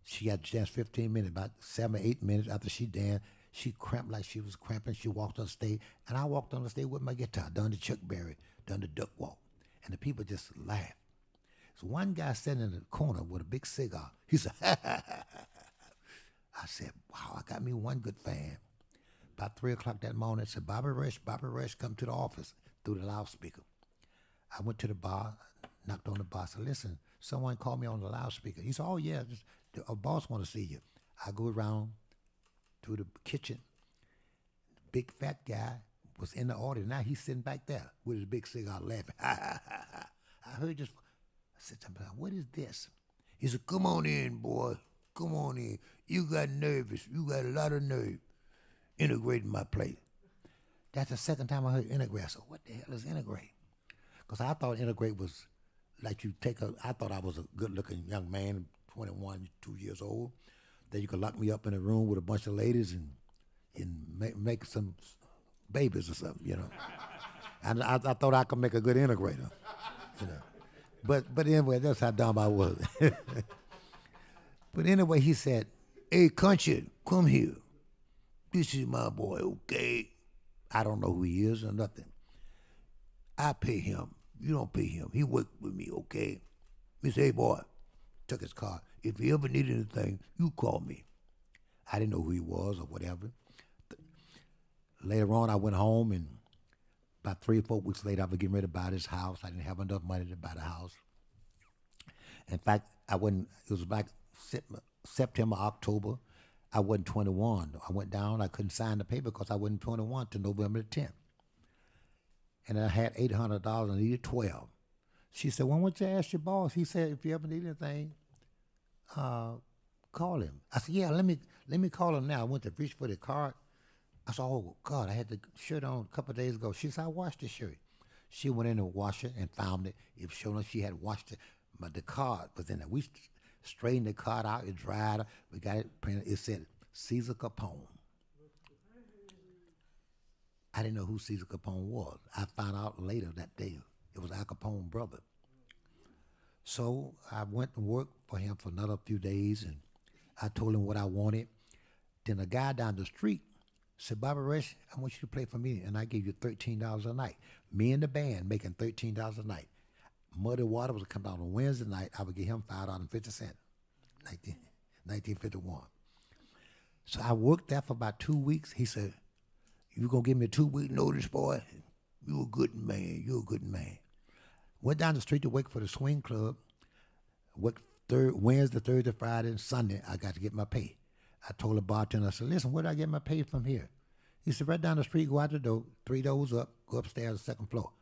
She had danced 15 minutes. About 7 or 8 minutes after she danced, she cramped like she was cramping. She walked on stage, and I walked on the stage with my guitar, done the Chuck Berry, done the duck walk. And the people just laughed. So one guy sitting in the corner with a big cigar. He said, ha, ha, ha, ha. I said, wow, I got me one good fan. About 3 o'clock that morning, I said, Bobby Rush, come to the office through the loudspeaker. I went to the bar, knocked on the bar, said, listen, someone called me on the loudspeaker. He said, oh, yeah, a boss want to see you. I go around to the kitchen. Big fat guy was in the audience. Now he's sitting back there with his big cigar laughing. Ha, ha, ha, ha. I heard just, I said to him, what is this? He said, come on in, boy. Come on in. You got nervous. You got a lot of nerve integrating my play. That's the second time I heard integrate. I said, what the hell is integrate? Because I thought integrate was like I thought I was a good-looking young man, 21, 2 years old, that you could lock me up in a room with a bunch of ladies and make some babies or something, you know. And I thought I could make a good integrator, you know. But anyway, that's how dumb I was. But anyway, he said, hey, Country, come here. This is my boy, okay? I don't know who he is or nothing. I pay him. You don't pay him. He worked with me, okay? He said, hey, boy, took his card. If you ever need anything, you call me. I didn't know who he was or whatever. later on, I went home, and about 3 or 4 weeks later, I was getting ready to buy this house. I didn't have enough money to buy the house. In fact, I wasn't. It was like September, October. I wasn't 21. I went down. I couldn't sign the paper because I wasn't 21 till November the 10th. And I had $800. I needed 12. She said, "Why don't you ask your boss?" He said, "If you ever need anything, call him." I said, "Yeah, let me call him now." I went to reach for the card. I said, "Oh God, I had the shirt on a couple of days ago." She said, "I washed the shirt." She went in and washed it and found it. If sure enough, she had washed it, but the card was in there. We straightened the card out. It dried up. We got it printed. It said Caesar Capone. I didn't know who Caesar Capone was. I found out later that day it was Al Capone's brother. So I went and worked for him for another few days, and I told him what I wanted. Then a guy down the street said, "Bobby Rush, I want you to play for me, and I give you $13 a night." Me and the band making $13 a night. Muddy Water was coming out on Wednesday night. I would give him $5.50, 1951. So I worked there for about 2 weeks. He said, "You gonna give me a 2-week notice, boy? You a good man. You a good man." Went down the street to work for the swing club. Worked Wednesday, Thursday, Friday, and Sunday. I got to get my pay. I told the bartender, I said, "Listen, where do I get my pay from here?" He said, "Right down the street, go out the door, 3 doors up, go upstairs, the 2nd floor."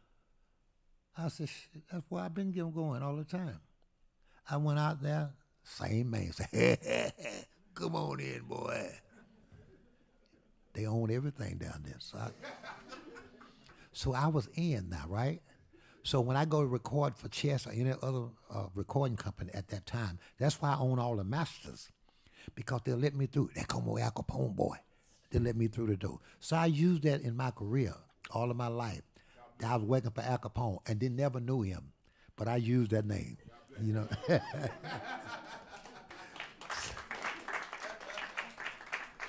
I said, "Shit, that's where I've been going all the time." I went out there, same man, said, "Come on in, boy." They own everything down there. So I was in now, right? So when I go to record for Chess or any other recording company at that time, that's why I own all the masters, because they'll let me through. They call me Al Capone boy. They let me through the door. So I used that in my career all of my life. I was working for Al Capone and then never knew him, but I used that name, you know.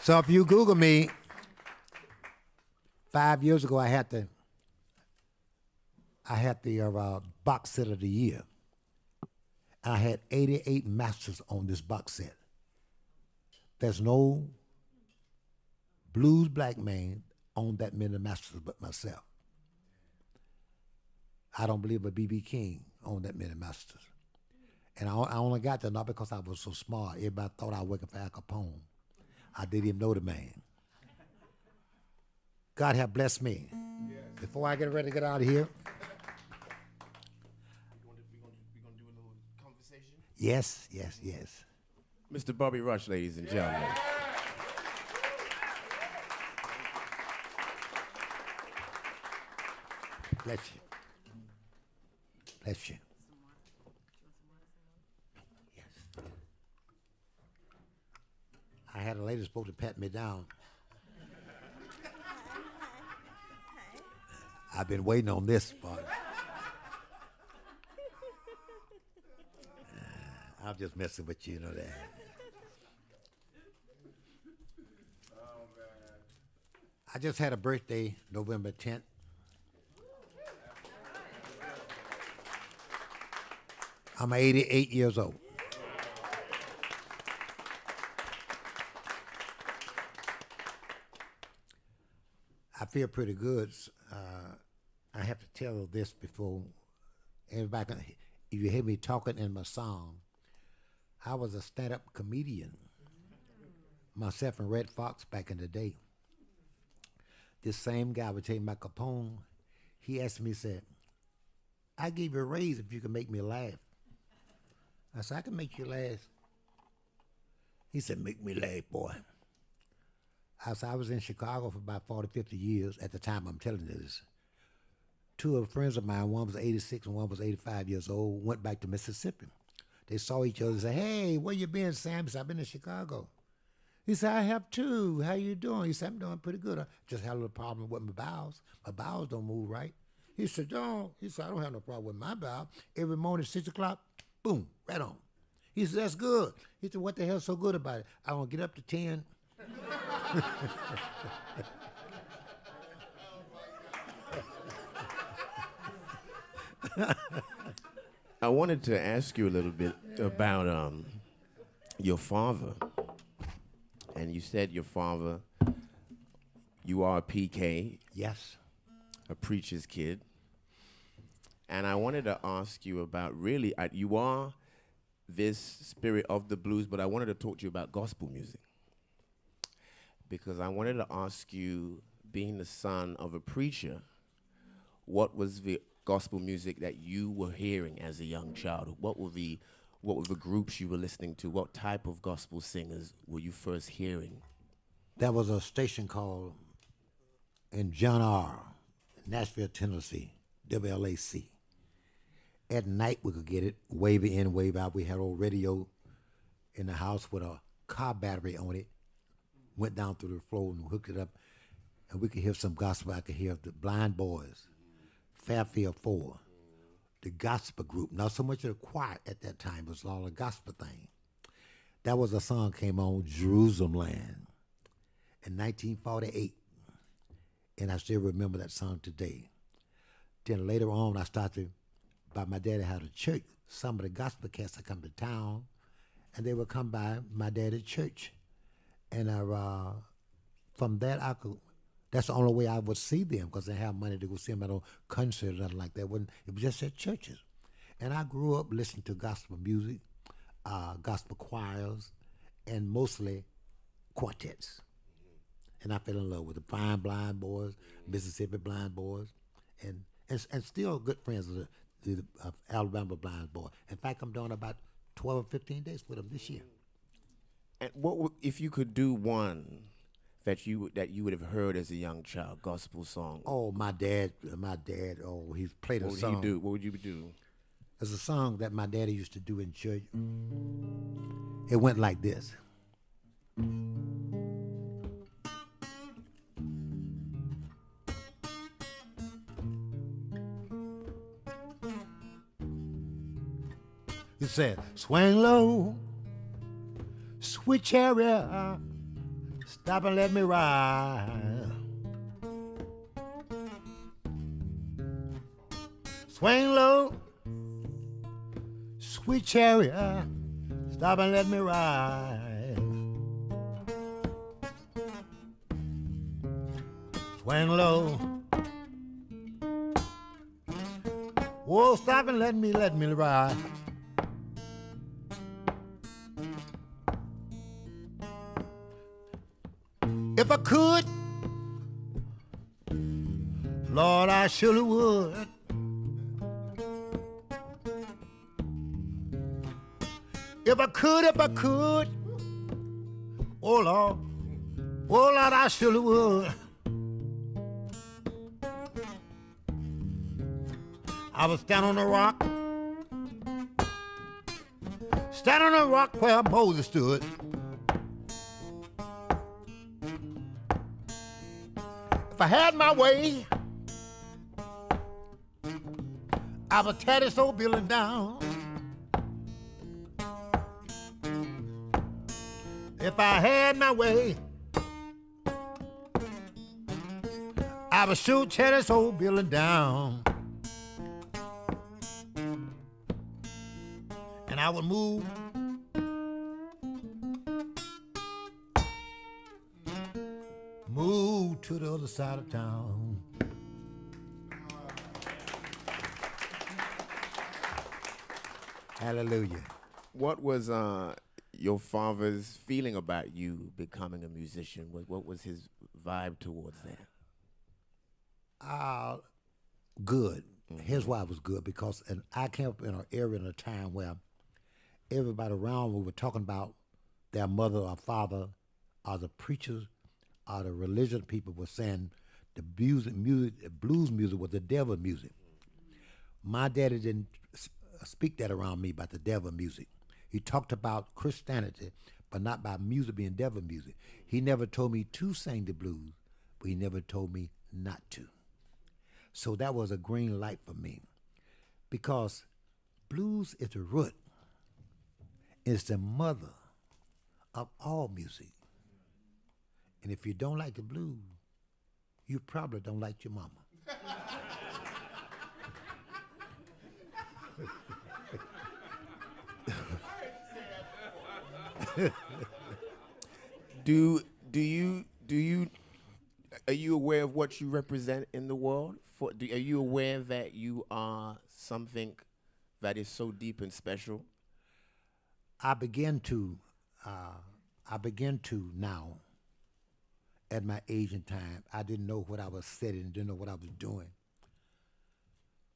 So if you Google me, 5 years ago I had the box set of the year. I had 88 masters on this box set. There's no blues black man on that many masters but myself. I don't believe a B.B. King owned that many masters. And I only got that not because I was so smart. Everybody thought I was working for Al Capone. I didn't even know the man. God have blessed me. Yes. Before I get ready to get out of here. We gonna do a little conversation? Yes. Mr. Bobby Rush, ladies and gentlemen. Bless you. Bless you. Yes. I had a lady supposed to pat me down. I've been waiting on this part. I'm just messing with you know that. Oh, man. I just had a birthday, November 10th. I'm 88 years old. I feel pretty good. I have to tell this before everybody can, if you hear me talking in my song, I was a stand-up comedian, myself and Red Fox back in the day. This same guy would tell me about Capone. He asked me, he said, "I give you a raise if you can make me laugh." I said, "I can make you laugh." He said, "Make me laugh, boy." I said, I was in Chicago for about 40, 50 years at the time I'm telling you this. 2 of the friends of mine, one was 86 and one was 85 years old, went back to Mississippi. They saw each other and said, "Hey, where you been, Sam?" He said, "I've been in Chicago." He said, "I have too. How you doing?" He said, "I'm doing pretty good. I just had a little problem with my bowels. My bowels don't move right." He said, "Don't." He said, "I don't have no problem with my bowel. Every morning, 6 o'clock, boom, right on." He said, "That's good." He said, "What the hell's so good about it? I don't get up to 10. I wanted to ask you a little bit about your father. And you said your father You are a PK, Yes. a preacher's kid. And I wanted to ask you about really, you are this spirit of the blues, but I wanted to talk to you about gospel music. Because I wanted to ask you, being the son of a preacher, what was the gospel music that you were hearing as a young child? What were the groups you were listening to? What type of gospel singers were you first hearing? There was a station called in John R., Nashville, Tennessee, WLAC. At night we could get it, wave in, wave out. We had old radio in the house with a car battery on it. Went down through the floor and hooked it up, and we could hear some gospel. I could hear the Blind Boys, Fairfield 4, the gospel group. Not so much of the choir at that time, it was all a gospel thing. That was a song came on, Jerusalem Land, in 1948. And I still remember that song today. Then later on, I started, by my daddy had a church. Some of the gospel cats would come to town, and they would come by my daddy's church. And from that, that's the only way I would see them, because they have money to go see them at a concert or nothing like that. It was just at churches. And I grew up listening to gospel music, gospel choirs, and mostly quartets. And I fell in love with the Fine Blind Boys, Mississippi Blind Boys, and still good friends of the Alabama Blind Boys. In fact, I'm doing about 12 or 15 days with them this year. And if you could do one that you would have heard as a young child, gospel song? Oh, my dad, he played a song. What would he do? What would you do? There's a song that my daddy used to do in church. It went like this. It said, swing low, sweet chariot, stop and let me ride. Swing low, sweet chariot, stop and let me ride. Swing low, whoa, stop and let me ride. If I could, Lord, I surely would. If I could, oh Lord, I surely would. I was standing on a rock where Moses stood. If I had my way, I would tear this old building down. If I had my way, I would sure tear this old building down. And I would move to the other side of town. Hallelujah. What was your father's feeling about you becoming a musician? What was his vibe towards that? Good. His wife was good because I came up in an area in a time where everybody around we were talking about their mother or father or the preachers or the religious people were saying the blues music was the devil music. My daddy didn't speak that around me about the devil music. He talked about Christianity, but not about music being devil music. He never told me to sing the blues, but he never told me not to. So that was a green light for me, because blues is the root. It's the mother of all music. And if you don't like the blues, you probably don't like your mama. Do you Are you aware of what you represent in the world? Are you aware that you are something that is so deep and special? I begin to, now, at my age and time. I didn't know what I was studying, didn't know what I was doing.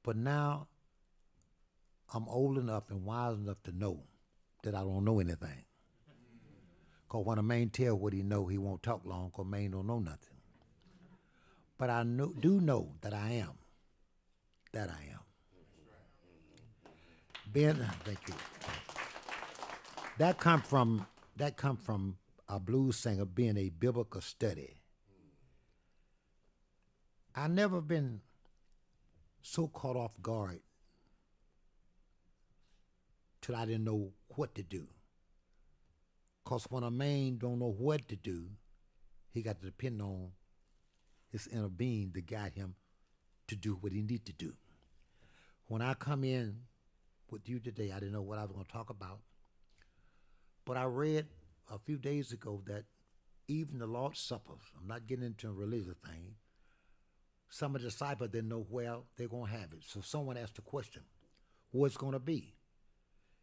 But now, I'm old enough and wise enough to know that I don't know anything. Because when a man tell what he know, he won't talk long, because man don't know nothing. But I do know that I am. That I am. Thank you. That come from a blues singer being a biblical study. I never been so caught off guard till I didn't know what to do. Cause when a man don't know what to do, he got to depend on his inner being to guide him to do what he need to do. When I come in with you today, I didn't know what I was going to talk about. But I read a few days ago that even the Lord's Supper, I'm not getting into a religious thing, some of the disciples didn't know where they're going to have it. So someone asked the question, what's going to be?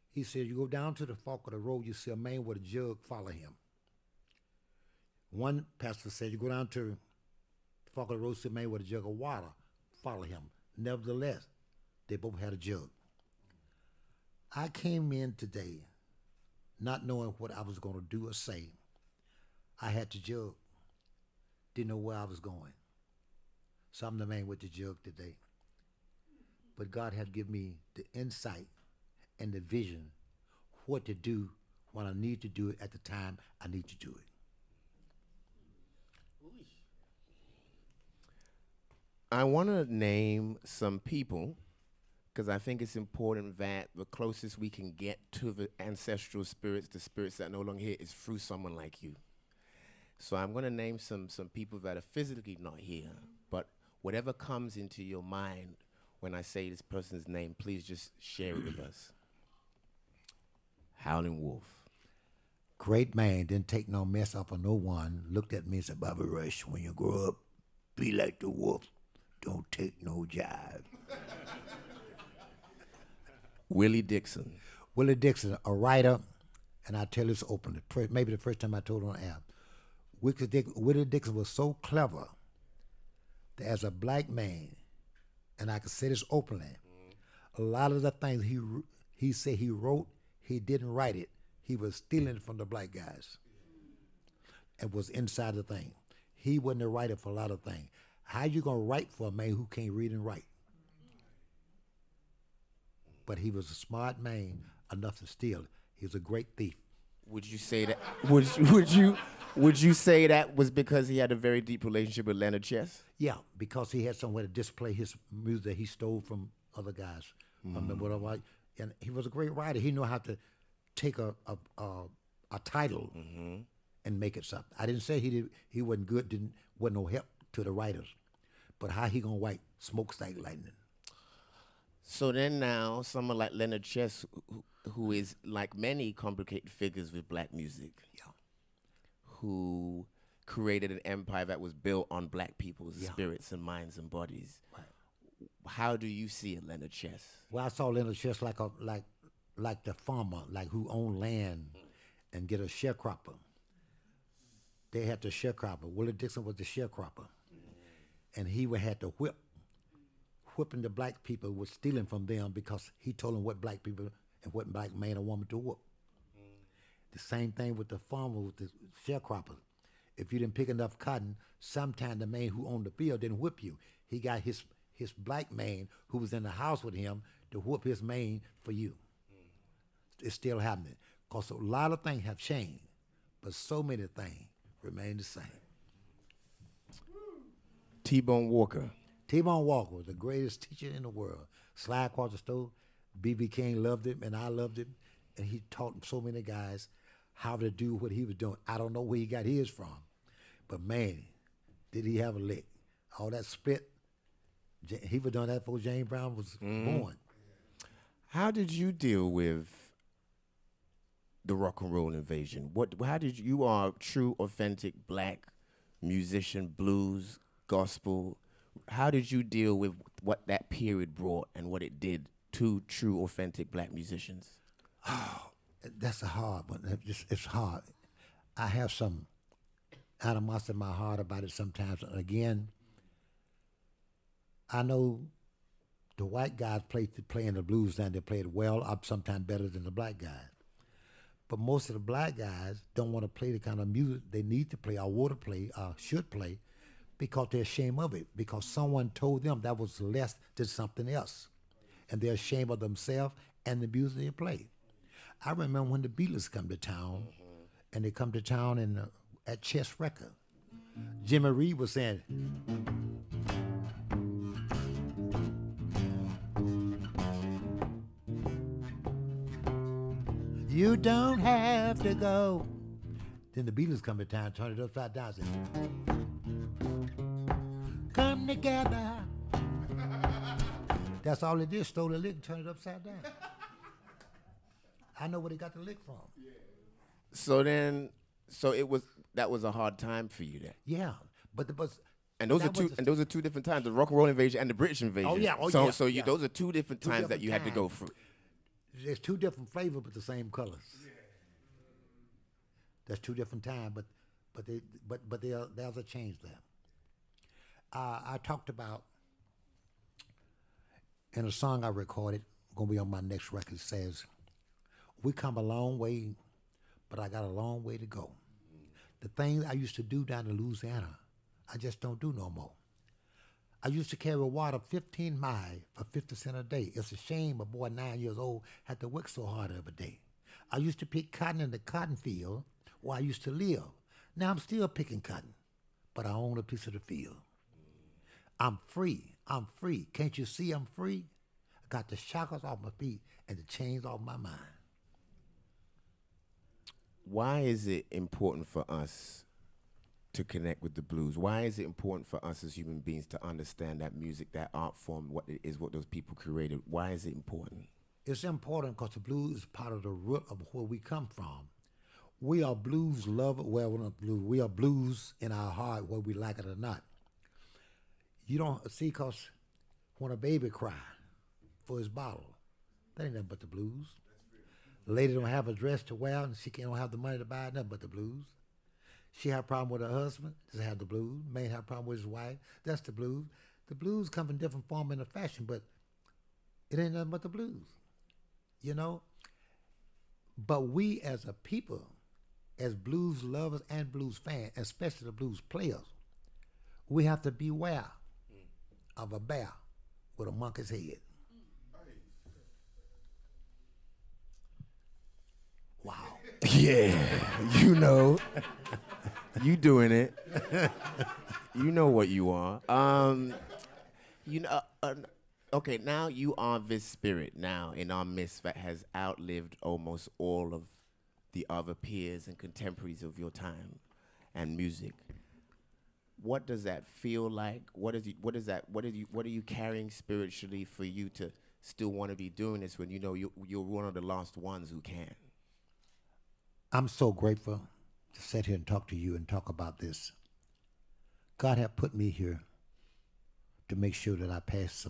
He said, you go down to the fork of the road, you see a man with a jug, follow him. One pastor said, you go down to the fork of the road, see a man with a jug of water, follow him. Nevertheless, they both had a jug. I came in today not knowing what I was going to do or say. I had the jug. Didn't know where I was going. So I'm the man with the jug today. But God had given me the insight and the vision what to do when I need to do it at the time I need to do it. I want to name some people because I think it's important that the closest we can get to the ancestral spirits, the spirits that are no longer here, is through someone like you. So I'm going to name some people that are physically not here, but whatever comes into your mind when I say this person's name, please just share it with us. Howlin' Wolf. Great man, didn't take no mess off of no one. Looked at me and said, Bobby Rush, when you grow up, be like the wolf. Don't take no jive. Willie Dixon. Willie Dixon, a writer, and I tell this openly, maybe the first time I told on the app. Willie Dixon was so clever that as a black man, and I can say this openly, a lot of the things he said he wrote, he didn't write it. He was stealing it from the black guys. It was inside the thing. He wasn't a writer for a lot of things. How you gonna write for a man who can't read and write? But he was a smart man enough to steal it. He was a great thief. Would you say that? Would you say that was because he had a very deep relationship with Leonard Chess? Yeah, because he had somewhere to display his music that he stole from other guys. And he was a great writer. He knew how to take a title and make it something. I didn't say he wasn't good, wasn't no help to the writers. But how he gonna write Smokestack Lightning? So then now, someone like Leonard Chess, who is like many complicated figures with black music, who created an empire that was built on black people's spirits and minds and bodies. Right. How do you see it, Leonard Chess? Well, I saw Leonard Chess like the farmer, like who owned land and get a sharecropper. They had the sharecropper. Willie Dixon was the sharecropper. And he had to whipping the black people, was stealing from them because he told them what black people and what black man or woman to whoop. The same thing with the farmer, with the sharecropper. If you didn't pick enough cotton, sometime the man who owned the field didn't whip you. He got his black man who was in the house with him to whoop his man for you. It's still happening. Because a lot of things have changed, but so many things remain the same. T-Bone Walker. T-Bone Walker was the greatest teacher in the world. Slide across the stove. B.B. King loved him, and I loved him. And he taught so many guys how to do what he was doing. I don't know where he got his from, but man, did he have a lick. All that spit, he was doing that before James Brown was born. How did you deal with the rock and roll invasion? How did you are a true, authentic black musician, blues, gospel. How did you deal with what that period brought and what it did to true, authentic black musicians? That's a hard one. It's hard. I have some animosity in my heart about it sometimes. Again, I know the white guys playing the blues and they play it well, up sometimes better than the black guys. But most of the black guys don't want to play the kind of music they need to play or want to play or should play because they're ashamed of it, because someone told them that was less than something else. And they're ashamed of themselves and the music they play. I remember when the Beatles come to town, and they come to town at Chess Record. Jimmy Reed was saying, "You don't have to go." Then the Beatles come to town, turn it upside down, say, "Come together." That's all they did, stole the lick and turn it upside down. I know where they got the lick from. So that was a hard time for you then. Yeah, but And those are two different times: the rock and roll invasion and the British invasion. Oh, yeah, So yeah. those are two different Two times that different you had to go times. through. There's two different flavors but the same colors. That's two different times, but there's a change there. I talked about in a song I recorded, gonna be on my next record, says, "We come a long way, but I got a long way to go. The things I used to do down in Louisiana, I just don't do no more. I used to carry water 15 miles for 50 cents a day. It's a shame a boy 9 years old had to work so hard every day. I used to pick cotton in the cotton field where I used to live. Now I'm still picking cotton, but I own a piece of the field. I'm free. I'm free. Can't you see I'm free? I got the shackles off my feet and the chains off my mind." Why is it important for us to connect with the blues? Why is it important for us as human beings to understand that music, that art form, what it is, what those people created? Why is it important? It's important because the blues is part of the root of where we come from. We are blues lovers. Well, we're not blues. We are blues in our heart, whether we like it or not. You don't see, because when a baby cry for his bottle, that ain't nothing but the blues. Lady don't have a dress to wear and she don't have the money to buy, nothing but the blues. She have a problem with her husband, doesn't have the blues. May have a problem with his wife, that's the blues. The blues come in different form and fashion, but it ain't nothing but the blues, you know? But we as a people, as blues lovers and blues fans, especially the blues players, we have to beware of a bear with a monkey's head. Wow. Yeah, you know. You doing it. You know what you are. Okay, now you are this spirit now in our midst that has outlived almost all of the other peers and contemporaries of your time and music. What does that feel like? What are you carrying spiritually for you to still want to be doing this when you know you're one of the last ones who can? I'm so grateful to sit here and talk to you and talk about this. God had put me here to make sure that I pass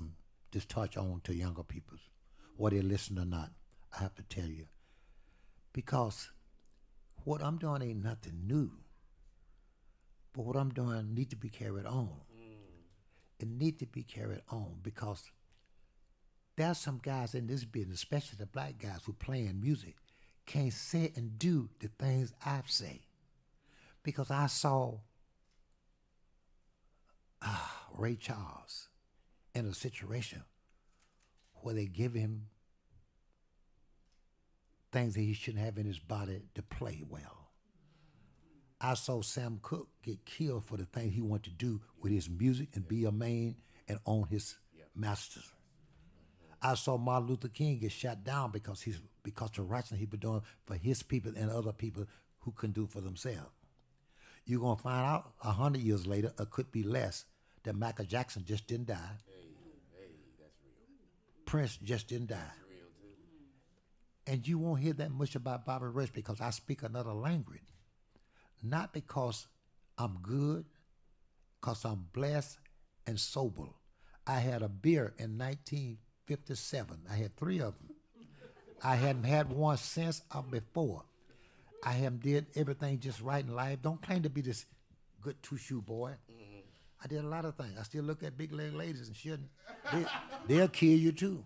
this torch on to younger people, whether they listen or not. I have to tell you, because what I'm doing ain't nothing new, but what I'm doing need to be carried on. It need to be carried on because there's some guys in this business, especially the black guys who playing music, can't say and do the things I've said. Because I saw Ray Charles in a situation where they give him things that he shouldn't have in his body to play well. I saw Sam Cooke get killed for the thing he wanted to do with his music and be a man and own his masters. I saw Martin Luther King get shot down because the righteousness he was doing for his people and other people who couldn't do for themselves. You're going to find out 100 years later, or could be less, that Michael Jackson just didn't die. Hey, that's real. Prince just didn't die. That's real too. And you won't hear that much about Bobby Rush because I speak another language. Not because I'm good, because I'm blessed and sober. I had a beer in 1957. I had 3 of them. I hadn't had one since or before. I haven't did everything just right in life. Don't claim to be this good two-shoe boy. I did a lot of things. I still look at big leg ladies and shouldn't. They'll kill you too.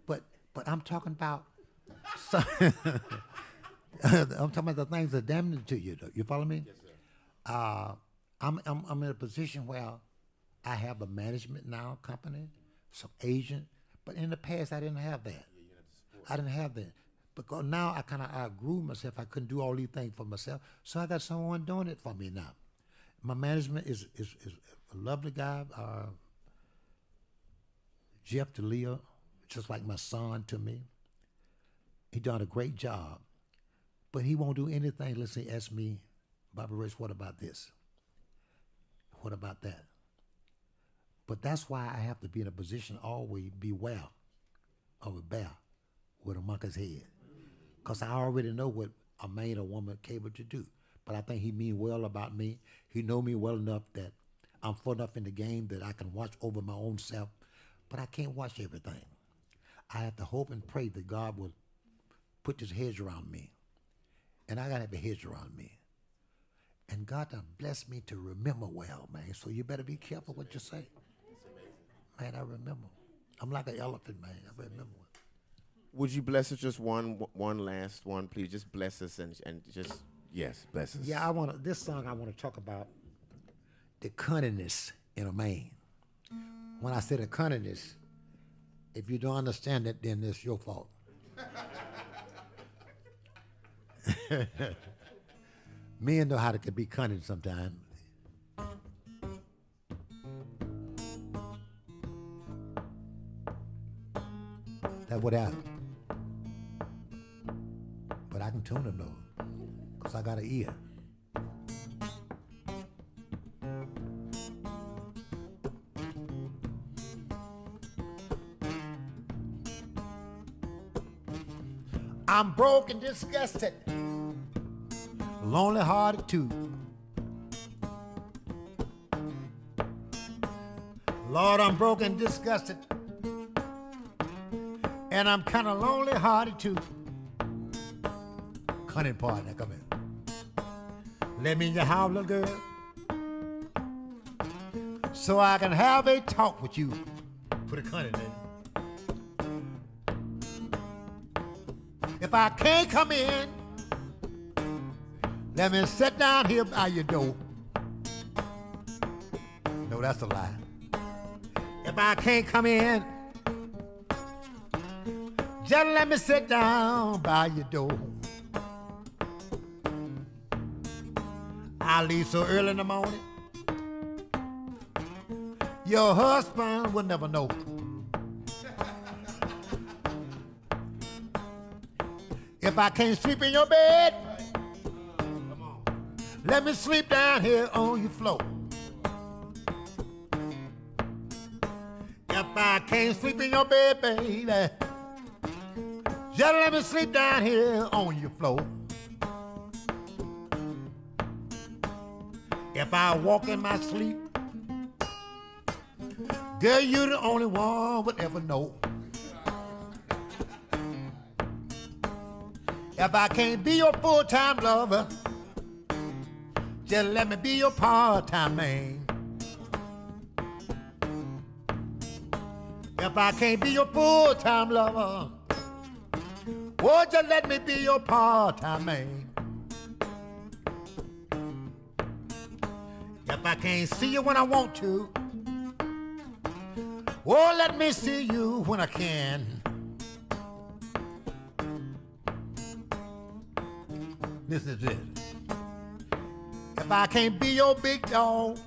But I'm talking about I'm talking about the things that damage to you. You follow me? Yes, sir. I'm in a position where I have a management now company, some agent, but in the past I didn't have that. I didn't have that. Because now I kind of outgrew myself. I couldn't do all these things for myself. So I got someone doing it for me now. My management is a lovely guy, Jeff DeLeo, just like my son to me. He done a great job. But he won't do anything unless he asks me, Bobby Rich, what about this? What about that? But that's why I have to be in a position to always beware of a bear with a monkey's head. Because I already know what a man or woman capable to do. But I think he mean well about me. He know me well enough that I'm far enough in the game that I can watch over my own self. But I can't watch everything. I have to hope and pray that God will put this hedge around me. And I got to have a hedge around me. And God done blessed me to remember well, man. So you better be careful what you say. Man, I remember. I'm like an elephant, man. I remember. Would you bless us just one last one, please? Just bless us and just, yes, bless us. Yeah, this song I want to talk about the cunningness in a man. When I say the cunningness, if you don't understand it, then it's your fault. Men know how to be cunning sometimes. That's what happened. But I can tune them though, because I got an ear. I'm broke and disgusted, lonely hearted too. Lord, I'm broke and disgusted, and I'm kind of lonely hearted too. Cunning part, now come in. Let me in your house, little girl, so I can have a talk with you. Put a cunning in. If I can't come in, let me sit down here by your door. No, that's a lie. If I can't come in, just let me sit down by your door. I leave so early in the morning, your husband will never know. If I can't sleep in your bed, let me sleep down here on your floor. If I can't sleep in your bed, baby, just let me sleep down here on your floor. If I walk in my sleep, girl, you're the only one would ever know. If I can't be your full-time lover, just let me be your part-time man. If I can't be your full-time lover, oh, just let me be your part-time man. If I can't see you when I want to, oh, let me see you when I can. This is it. If I can't be your big dog,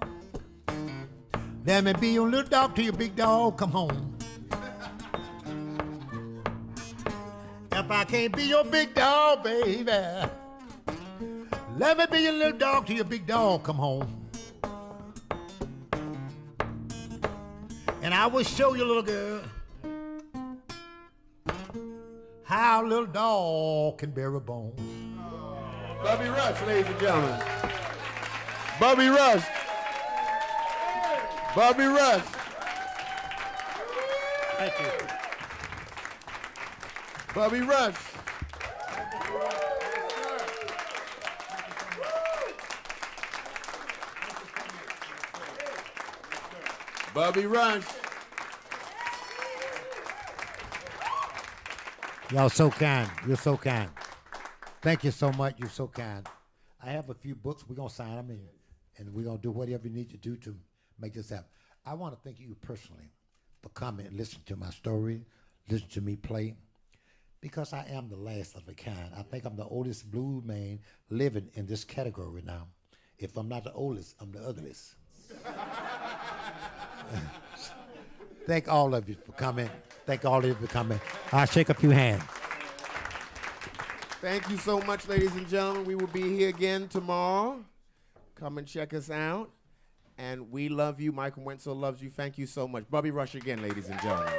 let me be your little dog till your big dog come home. If I can't be your big dog, baby, let me be your little dog till your big dog come home. And I will show you, little girl, how a little dog can bear a bone. Bobby Rush, ladies and gentlemen. Bobby Rush. Bobby Rush. Thank you. Bobby Rush. Bobby Rush. Y'all so kind. You're so kind. Thank you so much. You're so kind. I have a few books. We're going to sign them in, and we're going to do whatever you need to do to make this happen. I want to thank you personally for coming and listening to my story, listen to me play, because I am the last of a kind. I think I'm the oldest blues man living in this category now. If I'm not the oldest, I'm the ugliest. Thank all of you for coming. Thank all of you for coming. I'll shake a few hands. Thank you so much, ladies and gentlemen. We will be here again tomorrow. Come and check us out. And we love you. Michael Mwenso loves you. Thank you so much. Bobby Rush again, ladies and gentlemen.